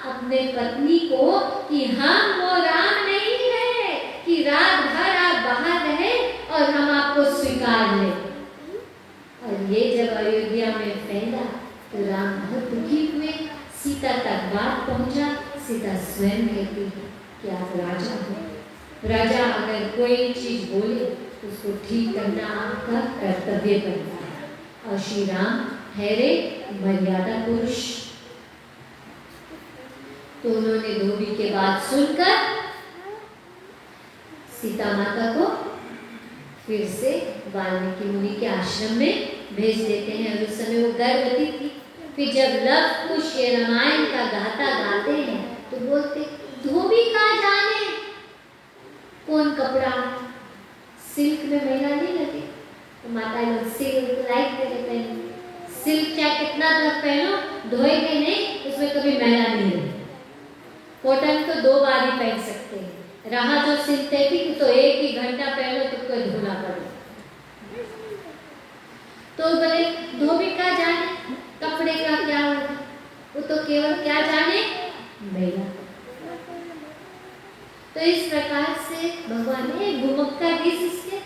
अपने पत्नी को कि हम वो राम नहीं है कि रात भर आप बाहर रहे और हम आपको स्वीकार लें। और ये जब अयोध्या में फैला तो राम बहुत दुखी हुए, सीता तक बात पहुंचा। सीता स्वयं कहती है कि आप राजा हो, राजा अगर कोई चीज बोले उसको ठीक करना आपका कर्तव्य बनता है। और श्री राम ठहरे मर्यादा पुरुष। तो उन्होंने धोबी के बात सुनकर सीता माता को फिर से वाल्मीकि मुनि के आश्रम में भेज देते हैं। और उस समय वो गर्भवती थी। फिर जब लव कुश ये रामायण का गाथा गाते हैं तो बोलते धोबी कहाँ जाने कौन कपड़ा, सिल्क में मैला नहीं लगे। तो माता लोग सिल्क लाइक करे पहने, सिल्क चाहे कितना तक पहनो धोएंगे नहीं, उसमें कभी मैला नहीं है। कॉटन तो 2 बार ही पहन सकते हैं, रहा जो सिंथेटिक तो 1 ही घंटा पहनो तो कोई धोना पड़े। तो बोले धोबी का जाने कपड़े का क्या होगा, वो तो केवल क्या जाने मैला। तो इस प्रकार से भगवान ने घुमक्का दी इसके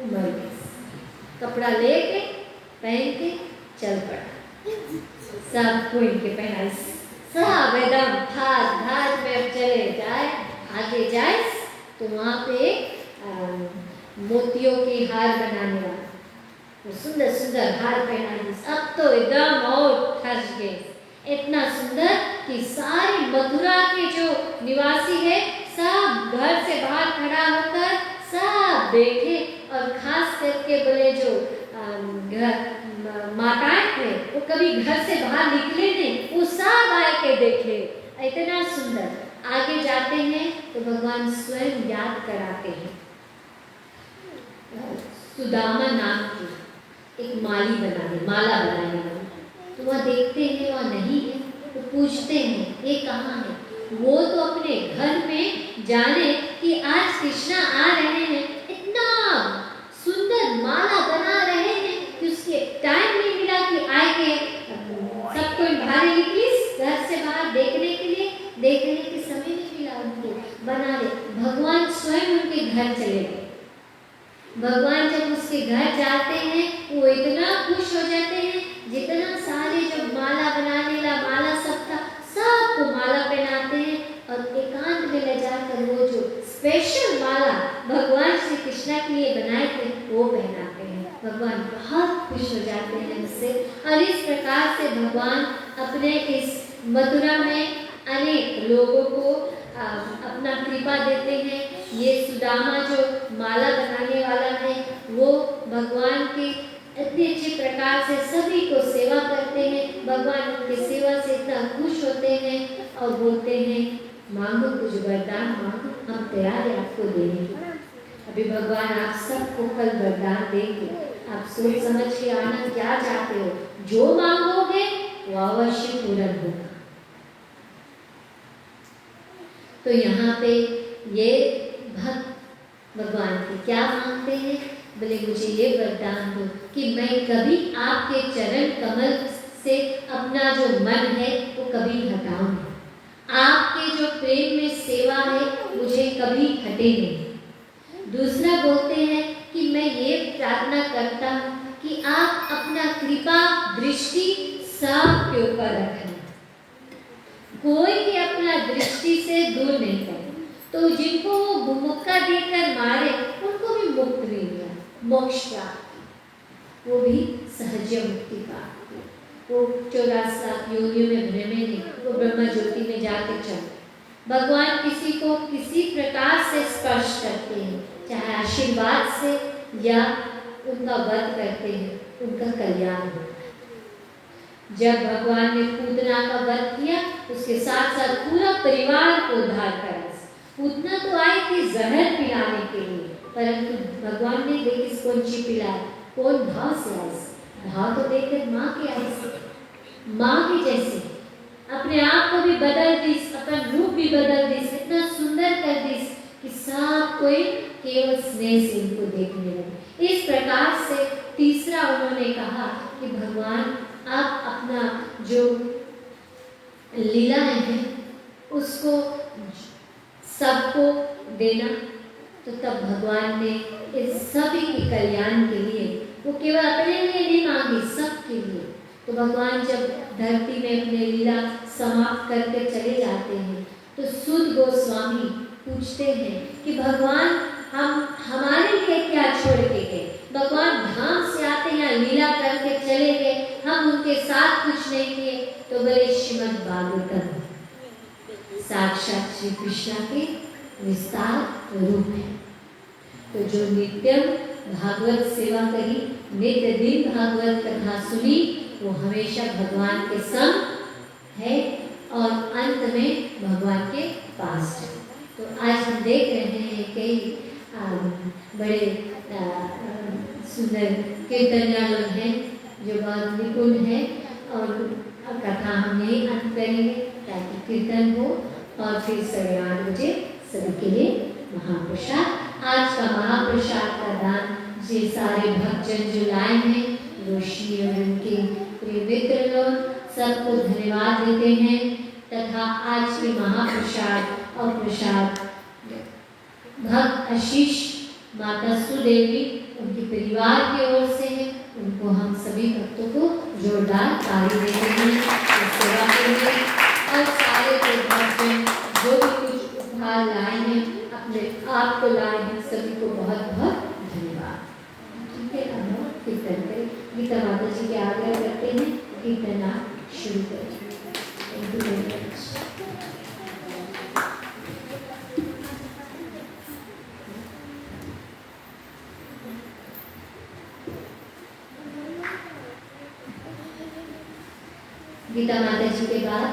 उमर में कपड़ा लेके पहन के चल पड़ा। सबको इनके पहनाई, सब एकदम धाज धाज में अब चले जाए, आगे जाए तो वहाँ पे मोतियों के हार बनाने वाला वो सुंदर सुंदर हार पहना दी। अब तो एकदम और ठस गए, इतना सुंदर कि सारी मथुरा के जो निवासी है सब घर से बाहर खड़ा होकर सब देखे। और खास करके बोले जो माताएं थे वो कभी घर से बाहर निकले नहीं, वो सब आए के देखे, इतना सुंदर। आगे जाते हैं तो भगवान स्वयं याद कराते हैं। सुदामा नाम की एक माला बनाने वाली, तो वह देखते हैं वह नहीं है, तो पूछते हैं ये कहाँ है। वो तो अपने घर में जाने कि आज कृष्णा आ रहे हैं, इतना सुंदर माला बना रहे हैं कि उसके टाइम नहीं मिला कि आएंगे। सबको भारी निकली घर से बाहर देखने के लिए, देखने के समय नहीं मिला उनको बना ले। भगवान स्वयं उनके घर चले गए। भगवान जब उसके घर जाते हैं वो इतना खुश हो जाते हैं, जितना सारे जो माला बनाने ला माला सब था सबको माला पहनाते हैं और एकांत में ले जाकर वो जो स्पेशल माला भगवान श्री कृष्ण के लिए बनाए थे वो पहनाते हैं। भगवान बहुत खुश हो जाते हैं उससे। और इस प्रकार से भगवान अपने इस मथुरा में अनेक लोगों को अपना कृपा देते हैं। ये सुदामा जो माला बनाने वाला है वो भगवान की इतने अच्छे प्रकार से सभी को सेवा करते हैं। भगवान उनके सेवा से इतना खुश होते हैं और बोलते हैं मांगो कुछ वरदान मांगो, हम तैयार हैं आपको देने के। अभी भगवान आप सबको कल वरदान देंगे। आप सोच समझ के आना क्या चाहते हो, जो मांगोगे वो अवश्य पूर्ण होगा। तो यहाँ पे ये भक्त भगवान के क्या मांगते हैं, बोले मुझे ये वरदान दो कि मैं कभी आपके चरण कमल से अपना जो मन है वो कभी हटाऊं नहीं। आपके जो प्रेम में सेवा है मुझे कभी हटे नहीं। दूसरा बोलते हैं कि मैं ये प्रार्थना करता हूँ कि आप अपना कृपा दृष्टि सबके ऊपर रखना, कोई भी अपना दृष्टि से दूर नहीं करे। तो जिनको वो मुक्का देकर मारे उनको भी मुक्त नहीं दिया, मोक्ष प्राप्त, वो भी सहज मुक्ति प्राप्त। वो 84 लाख योनियों में भ्रमे नहीं, वो ब्रह्म ज्योति में जाके चले। भगवान किसी को किसी प्रकार से स्पर्श करते हैं, चाहे आशीर्वाद से या उनका वध करते हैं, उनका कल्याण होता है। जब भगवान ने पूतना का वध किया उसके साथ साथ पूरा परिवार को उद्धार करा। पूतना तो आई थी जहर पिलाने के लिए, परंतु भगवान ने देखी कौन सी पिलाए, कौन भाव से आई। भाव तो देखकर माँ के आई से, माँ की जैसे अपने आप को भी बदल दी, अपना रूप भी बदल दी, इतना सुंदर कर दी कि सब कोई केवल स्नेह से उनको देखने लगे। इस प्रकार से तीसरा उन्होंने कहा कि भगवान आप अपना जो लीला है उसको सबको देना। तो तब भगवान ने इस सभी के कल्याण के लिए, वो केवल अपने लिए नहीं मांगी, सबके लिए। तो भगवान जब धरती में अपने लीला समाप्त करके चले जाते हैं तो सुद गोस्वामी पूछते हैं कि भगवान हम हमारे लिए क्या छोड़ के गए। भगवान धाम से आते हैं लीला करके चले गए, हम उनके साथ कुछ नहीं किए। तो बोले श्रीमद् भागवतम साक्षात श्री कृष्ण के विस्तार रूप है। तो जो नित्य भागवत सेवा करी, नित्य दिन भागवत कथा सुनी, वो हमेशा भगवान के संग है और अंत में भगवान के पास है। तो आज हम देख रहे हैं कई बड़े सुंदर कीर्तनिया लोग हैं जो बहुत निपुण हैं, और कथा हम यही अंत करेंगे ताकि कीर्तन हो और फिर 8:30 बजे सभी के लिए महाप्रसाद। आज का महाप्रसाद का दान ये सारे भक्तजन जो लाए हैं, रोशनी और उनके प्रिय मित्र लोग, सबको धन्यवाद देते हैं। तथा आज के महाप्रसाद और प्रसाद भक्त आशीष माता सुदेवी उनके परिवार की ओर से है। उनको हम सभी भक्तों को जोरदार ताली देते हैं सेवा के लिए। और सारे भक्तजन जो भी कुछ उपहार लाए हैं, अपने आप को लाए हैं, सभी को बहुत बहुत धन्यवाद। ठीक है, हम कीर्तन करें। गीता माता जी के आग्रह करते हैं, कीर्तन आप शुरू करें। गीता माता जी के बाद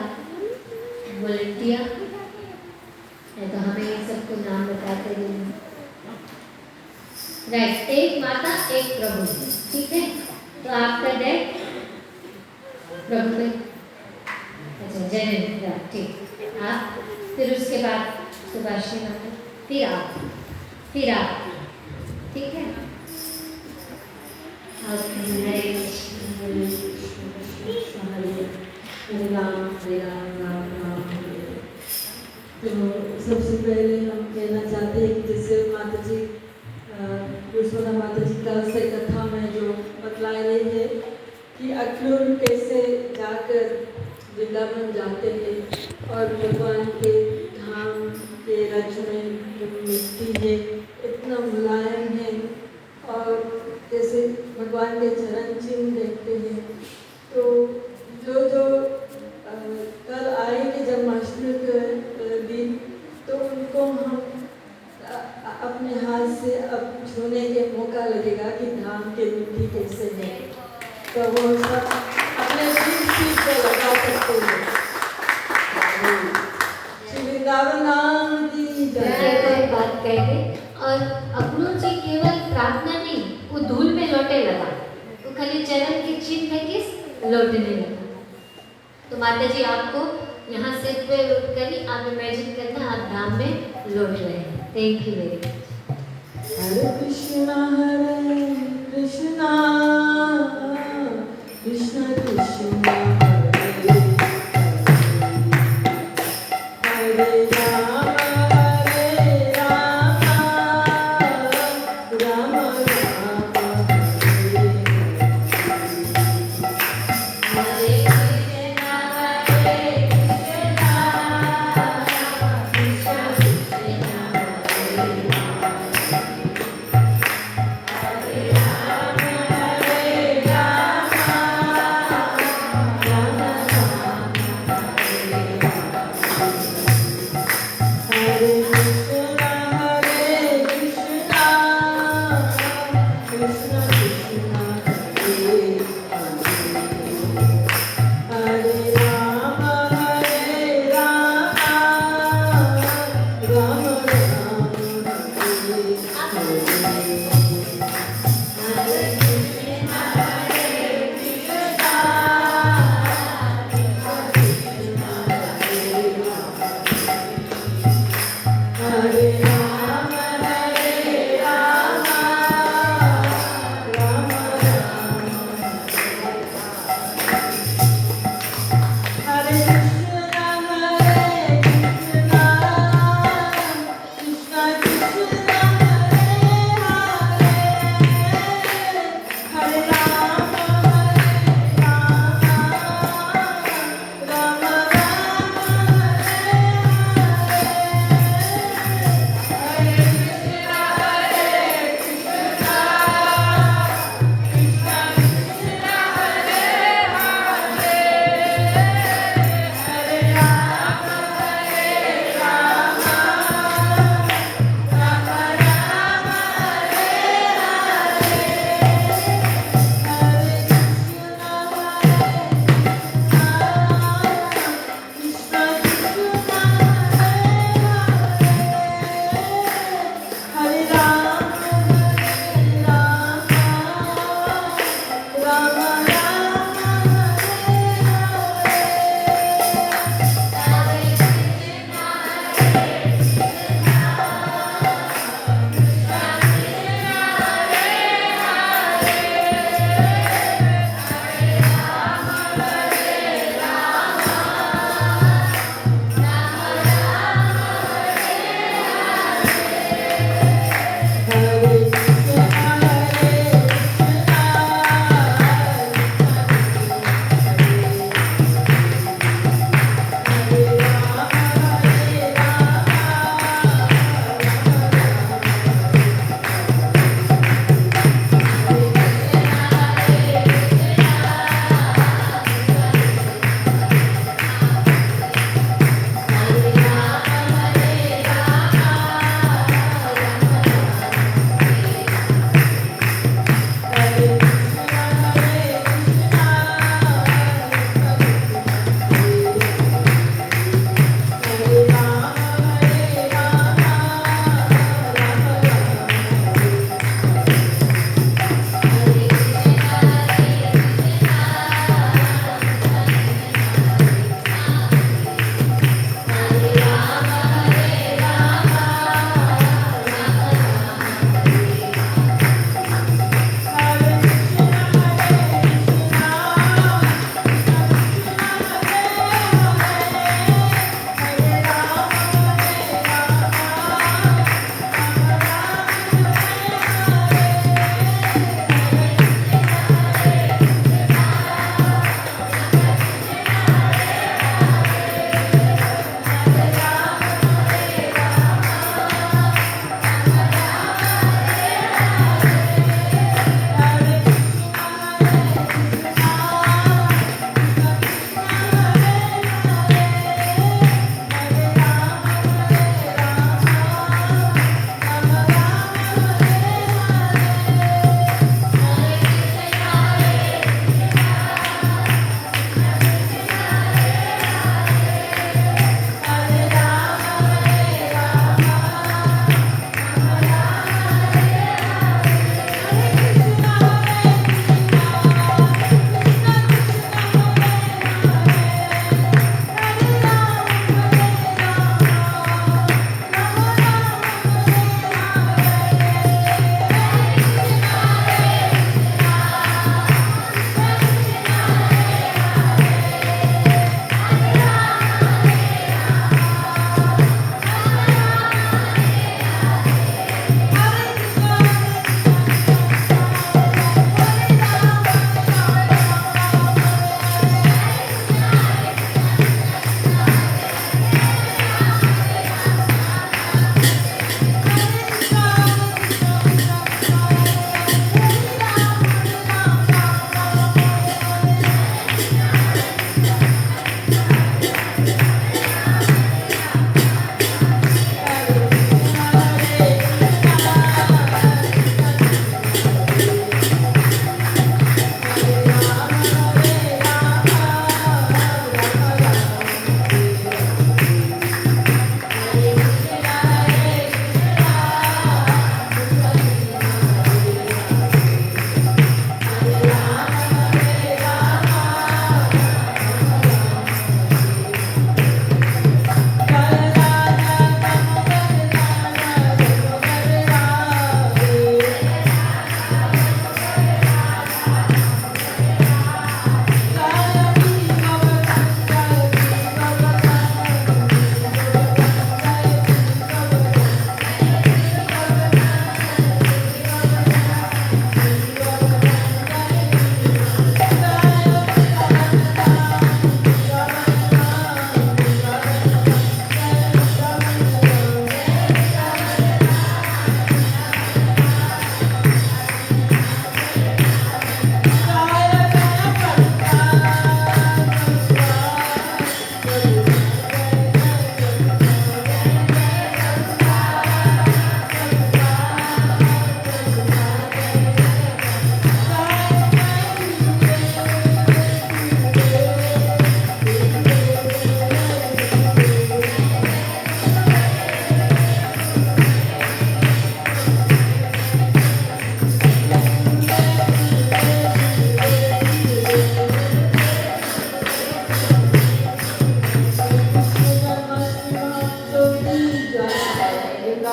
वॉलंटियर है, तो हमें ये सबको नाम बताते हैं। राइट, एक माता एक प्रभु, ठीक है। तो आपका डैड प्रभु पे, अच्छा जैन, ठीक। आप फिर उसके बाद सुभाषिनी माता, फिर आप, ठीक है। और हरे तो सबसे पहले हम कहना चाहते हैं कि जैसे माता जी यशोदा माता जी कल से कथा में जो बतला रहे थे कि अक्रूर कैसे जाकर वृंदावन जाते हैं और भगवान के धाम के रज में जो मिट्टी है इतना मुलायम है, और जैसे भगवान के चरण चिन्ह देखते हैं तो जो जो कल आएंगे जन्माष्टमी के दिन तो उनको हम अपने हाथ से अब छूने के मौका लगेगा कि धाम के मिट्टी कैसे है, तो वो सब अपने दिल से लगा सकते हैं। श्री वृंदावन नाम की जय। बात कहेंगे और अपनों से केवल प्रार्थना नहीं, वो धूल में लौटे लगा, वो खाली चरण के चिन्ह है कि लौटने लगा। तो माता जी आपको यहाँ से पे करी, आप इमेजिन करना आप धाम में लौट रहे हैं। Thank you very much. हरे कृष्णा कृष्णा कृष्णा हरे राम हरे राम राम राम हरे कृष्णा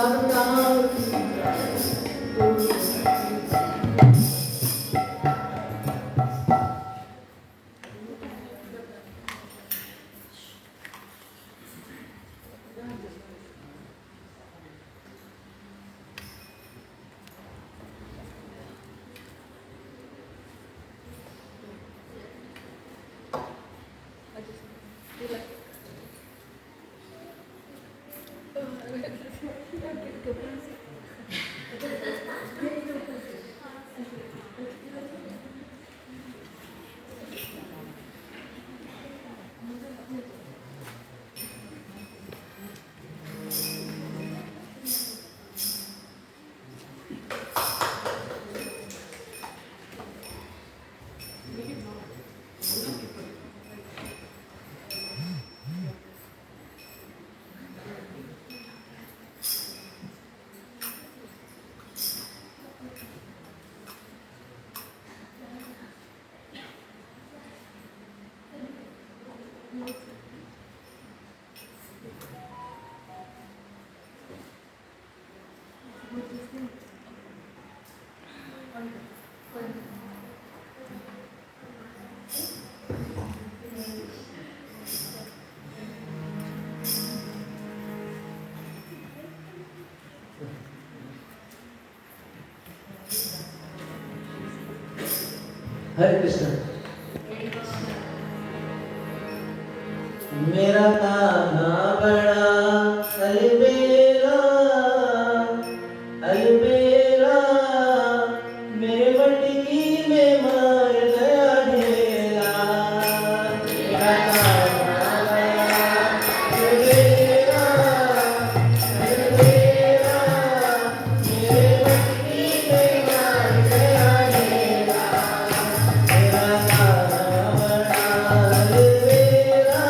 राम राम हरे कृष्ण। मेरा कान्हा बड़ा अलबेला अलबेला, मेरे मटकी में मार गया ढेला। मेरा कान्हा बड़ा अलबेला अलबेला, मेरे मटकी में मार गया ढेला। मेरा कान्हा बड़ा अलबेला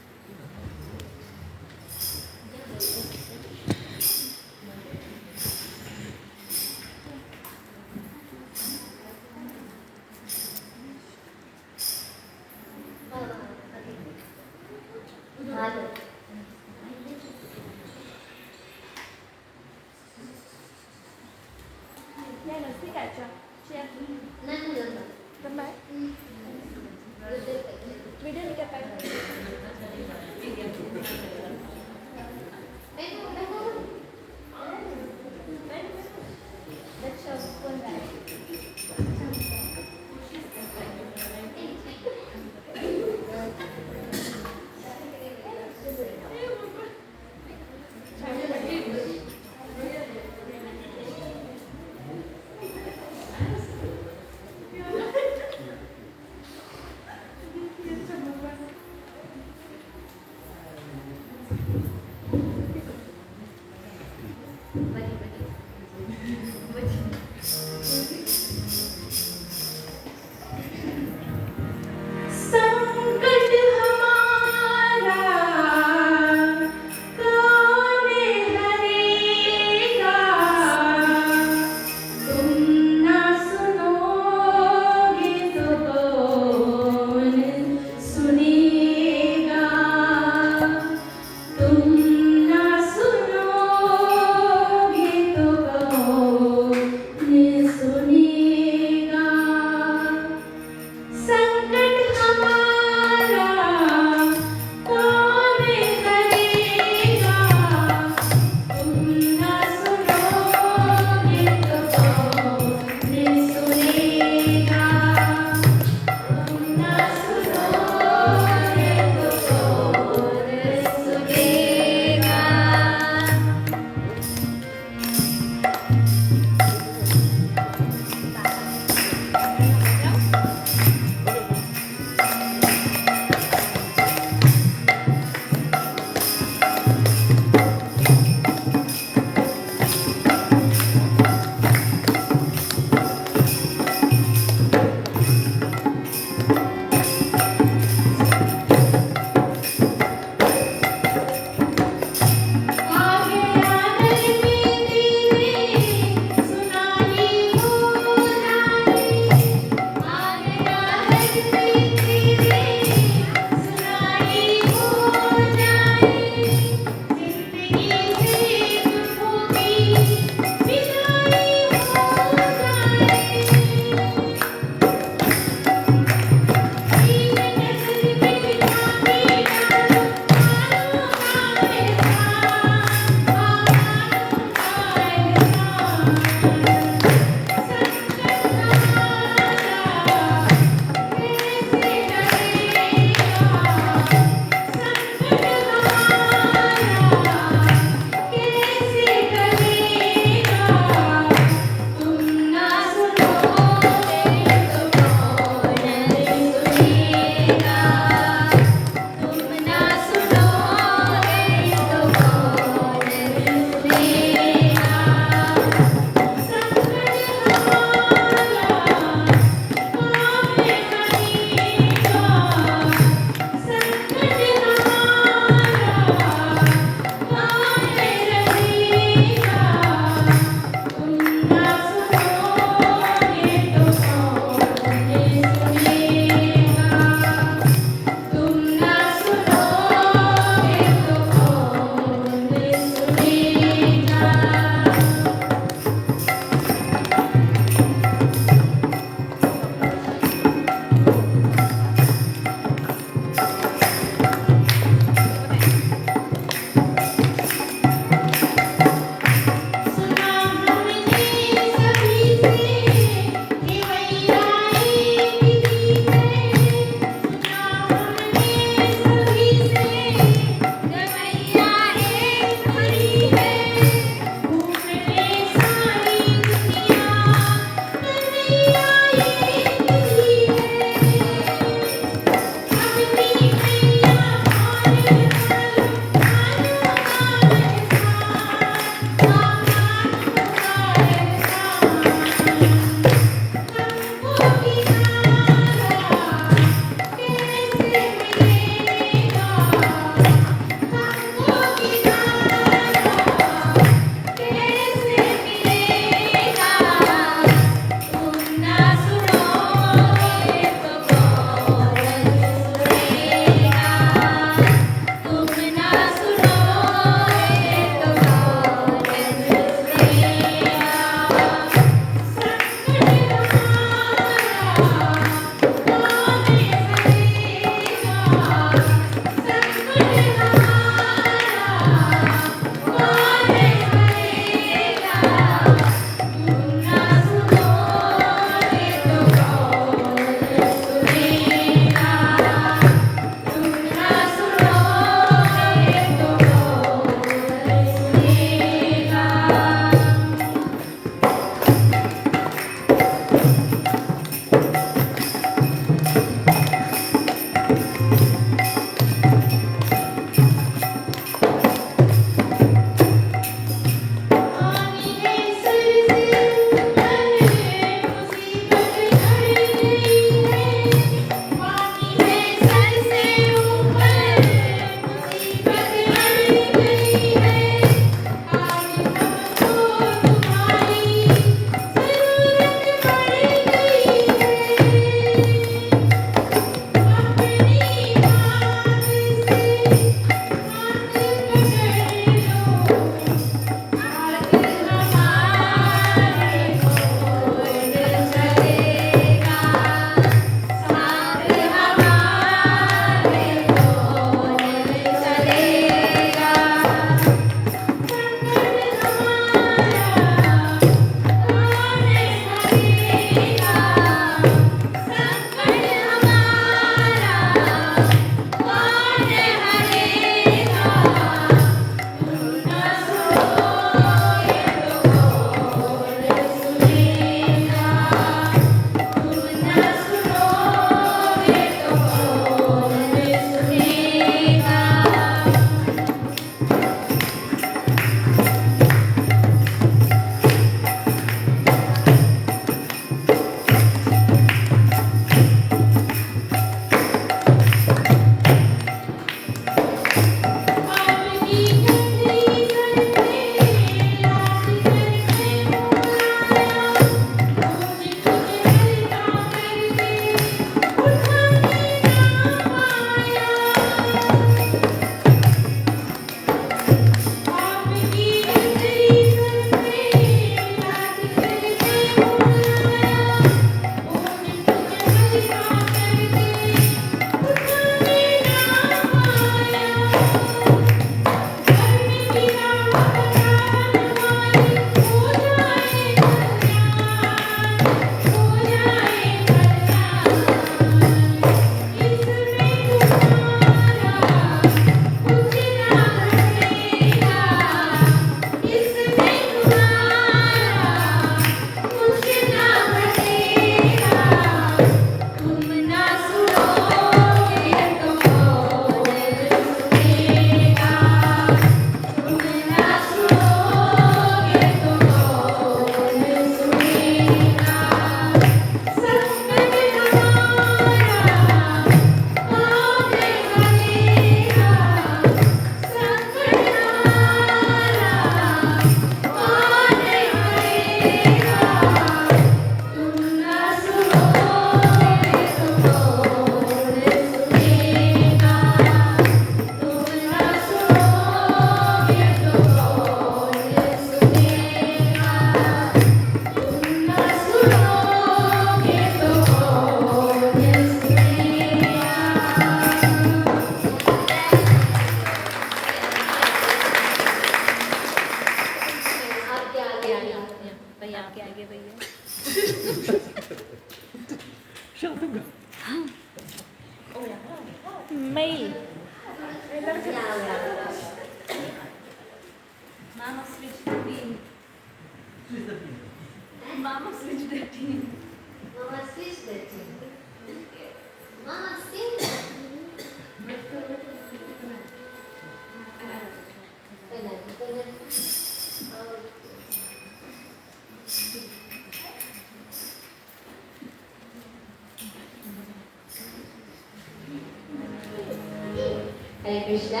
हरे कृष्णा।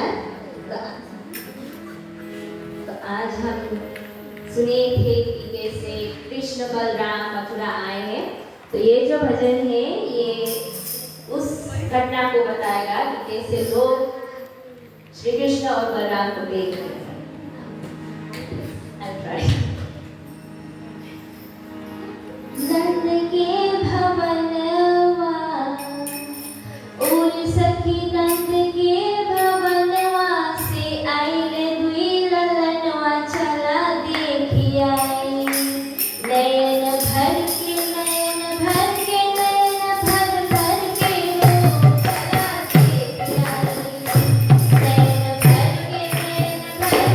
तो आज हम सुने थे कि कैसे कृष्ण बलराम मथुरा आए हैं। तो ये जो भजन है ये उस घटना को बताएगा कि कैसे लोग श्री कृष्ण और बलराम को देख रहे हैं। नंद के भवनवा और सखी नंद के भवनवा से आइले दुई ललनवा चला देखी आई। नयन भर के नयन भर के नयन भर भर के वो चला देखी आई। नयन भर के नयन भर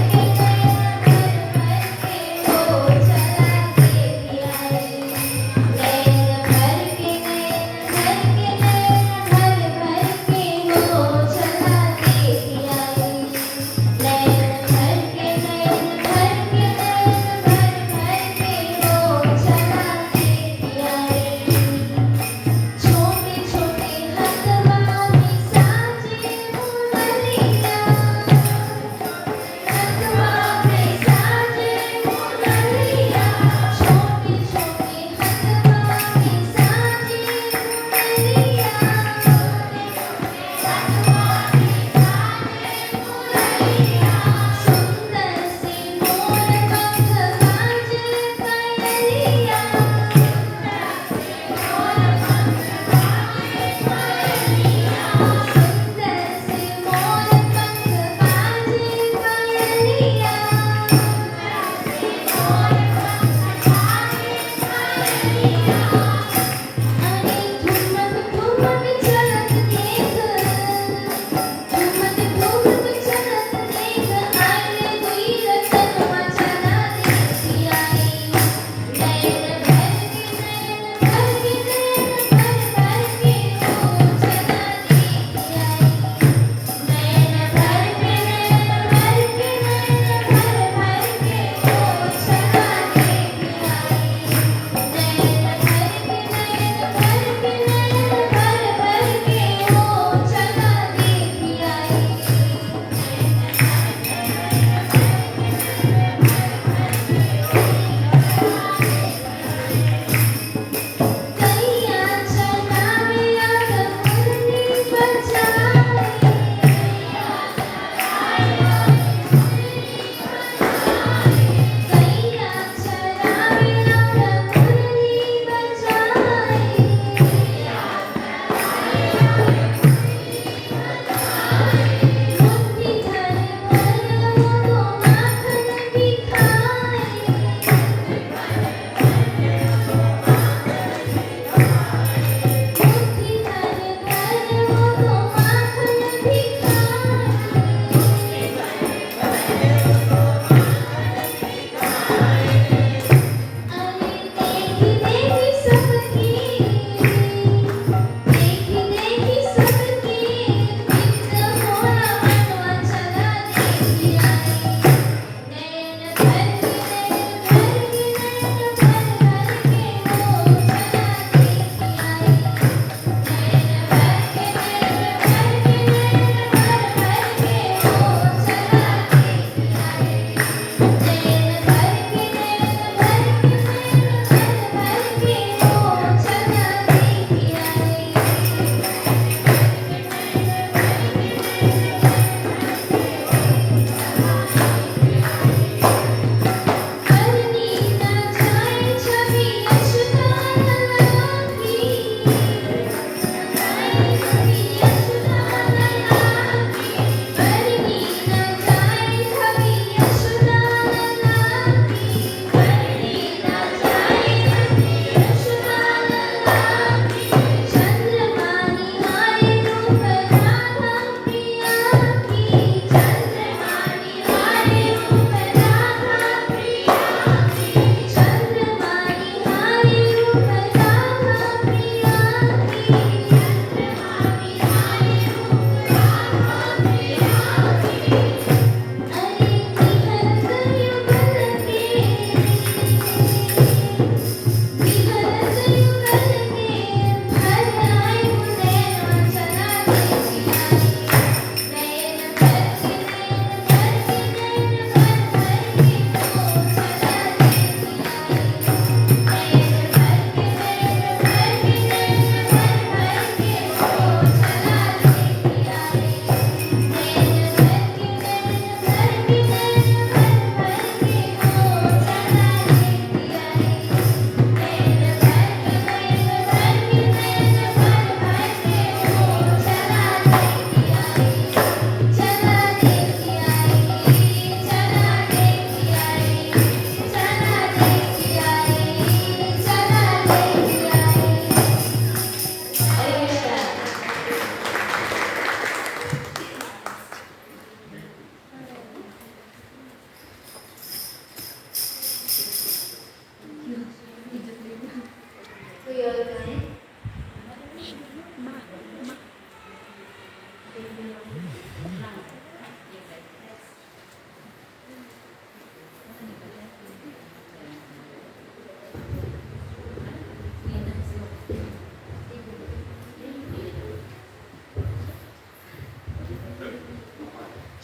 बताएं?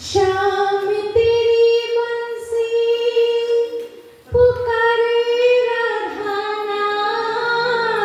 शाम तेरी बंसी पुकारे राधा नाम,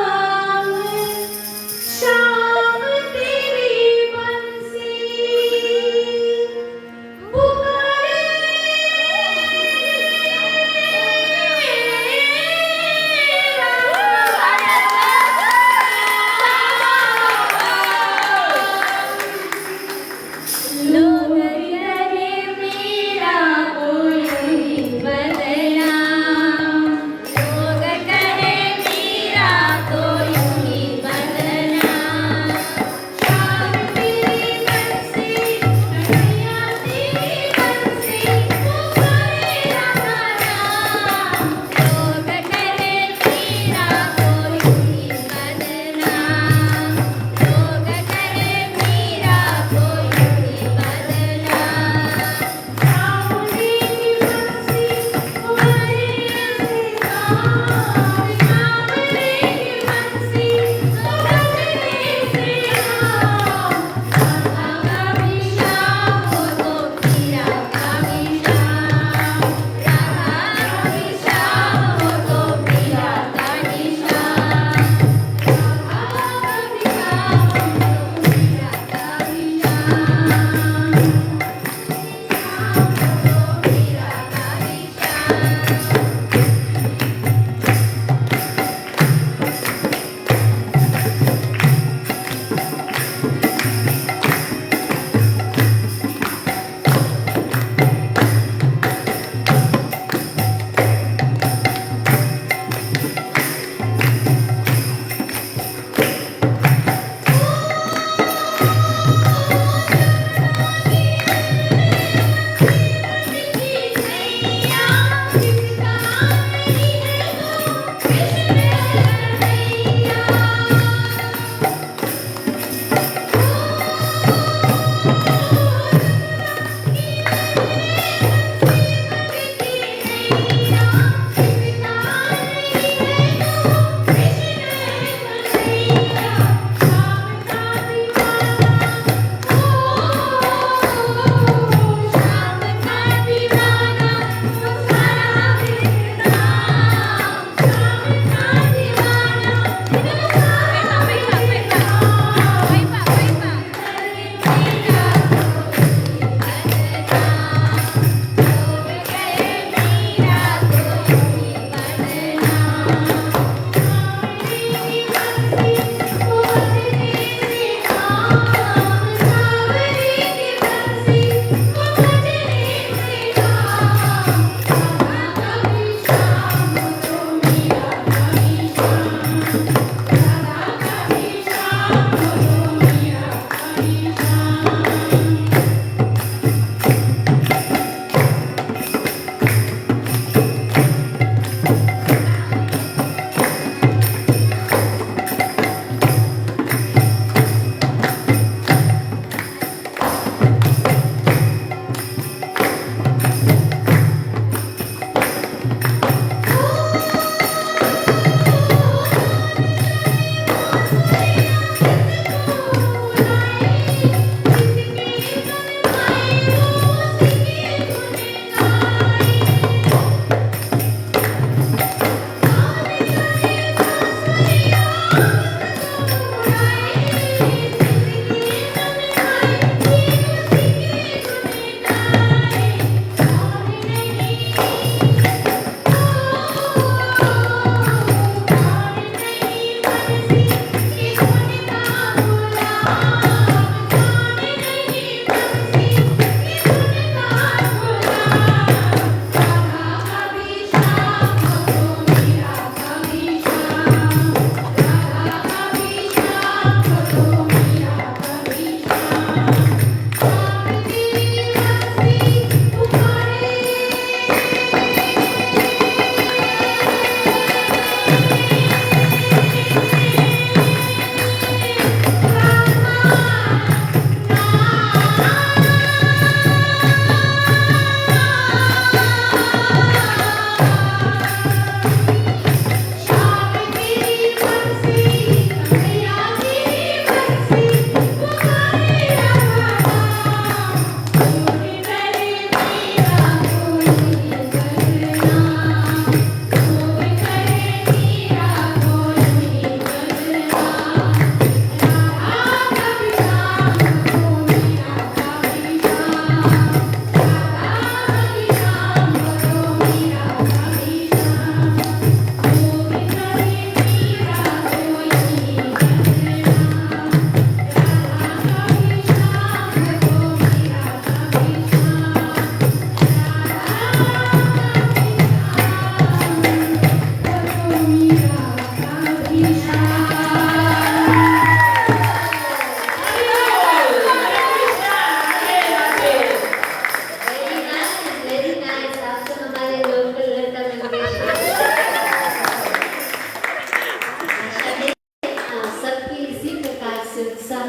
से उत्साह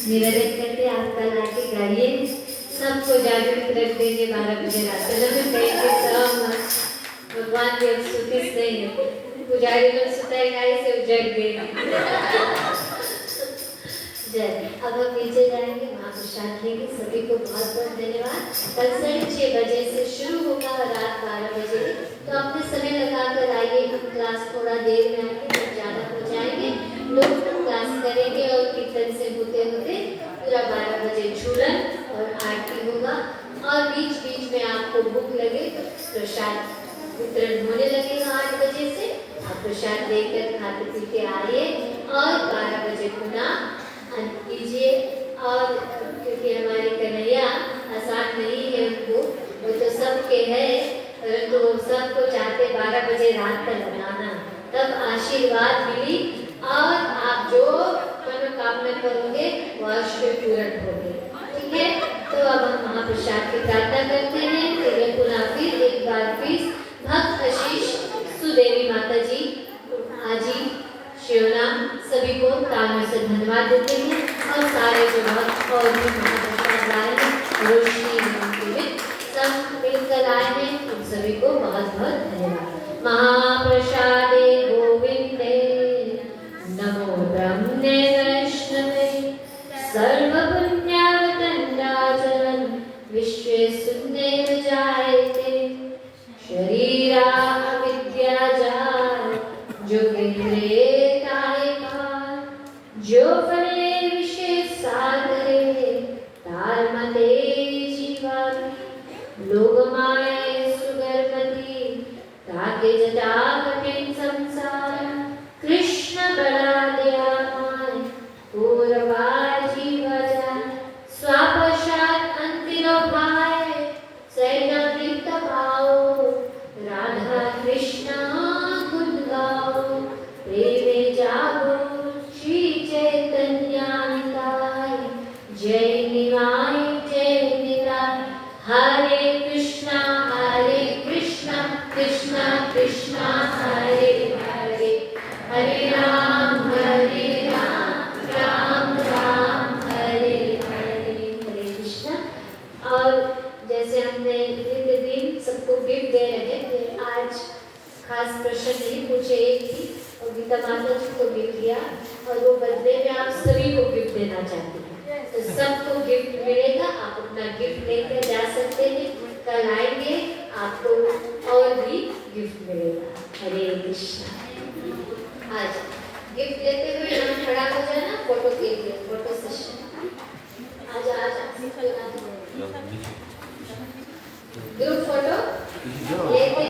निवेदन करते आप कल आके गाइए, सबको जागृत रख देंगे 12 बजे रात में कहेंगे सब भगवान की अब सुतिस नहीं है, पुजारी लोग सुताए गाय से जग गए। जय। अब हम नीचे जाएंगे, महाप्रसाद लेंगे। सभी को बहुत बहुत धन्यवाद। कल 6:30 बजे से शुरू होगा और रात 12 बजे, तो अपने समय लगाकर आइए। हम क्लास थोड़ा देर में आएंगे, हम ज़्यादा हो जाएंगे, लोग क्लास करेंगे और कीर्तन से होते होते पूरा 12 बजे झूलन और आरती होगा। और बीच बीच में आपको भूख लगे तो प्रसाद वितरण होने लगेगा 8 बजे से। आप प्रसाद देकर खाते पीते आइए और 12 बजे पुनः अंत कीजिए। और क्योंकि हमारी कन्हैया आसान नहीं है, उनको वो तो सबके है, परंतु वो सबको चाहते 12 बजे रात तक बनाना, तब आशीर्वाद मिली और आप जो मनोकामना करोगे वो अवश्य पूर्ण होगी। ठीक है, तो अब हम महाप्रसाद की प्रार्थना करते हैं। फिर पुनः फिर एक बार फिर भक्त आशीष सुदेवी माता जी, आजी शिवना सभी को तालियों से धन्यवाद देते हैं। और सारे जो भक्त और भी महाप्रसाद आए हैं, रोशनी सब मिलकर आए हैं, उन सभी को बहुत बहुत धन्यवाद। महाप्रसादे गोविंदे नमो ब्रह्मणे वैष्णवे सर्वपुण्यावतंडाचरण विश्वे सुन्देव जायते शरीरा विद्या जाय जो केंद्रे जो फले विशेष सागरे तारमते जीवन लोग माये सुगरमती ताके जटा कठिन संसार कृष्ण बड़ा दयामय पूर्वा जीवजा स्वापशात अंतिरो भाई सैन्यवृत्त भाओ राधा कृष्ण गुण गाओ प्रेमे जागो श्री चैतन्याय जय निवाय जय निताय हरे कृष्णा कृष्णा कृष्णा हरे हरे हरे राम राम राम हरे हरे हरे कृष्णा। और जैसे हमने दिन सबको गिफ्ट दे रहे थे, आज खास प्रश्न नहीं पूछे, एक थी और गीता माता जी को गिफ्ट दिया और वो बदले में आप सभी को गिफ्ट देना चाहती हैं, तो सबको गिफ्ट मिलेगा। आप अपना गिफ्ट लेकर जा सकते हैं, कल आएंगे आपको और भी गिफ्ट मिलेगा। हरे कृष्णा। आज गिफ्ट लेते हुए हम खड़ा हो जाना फोटो के लिए, फोटो सेशन। आज ग्रुप फोटो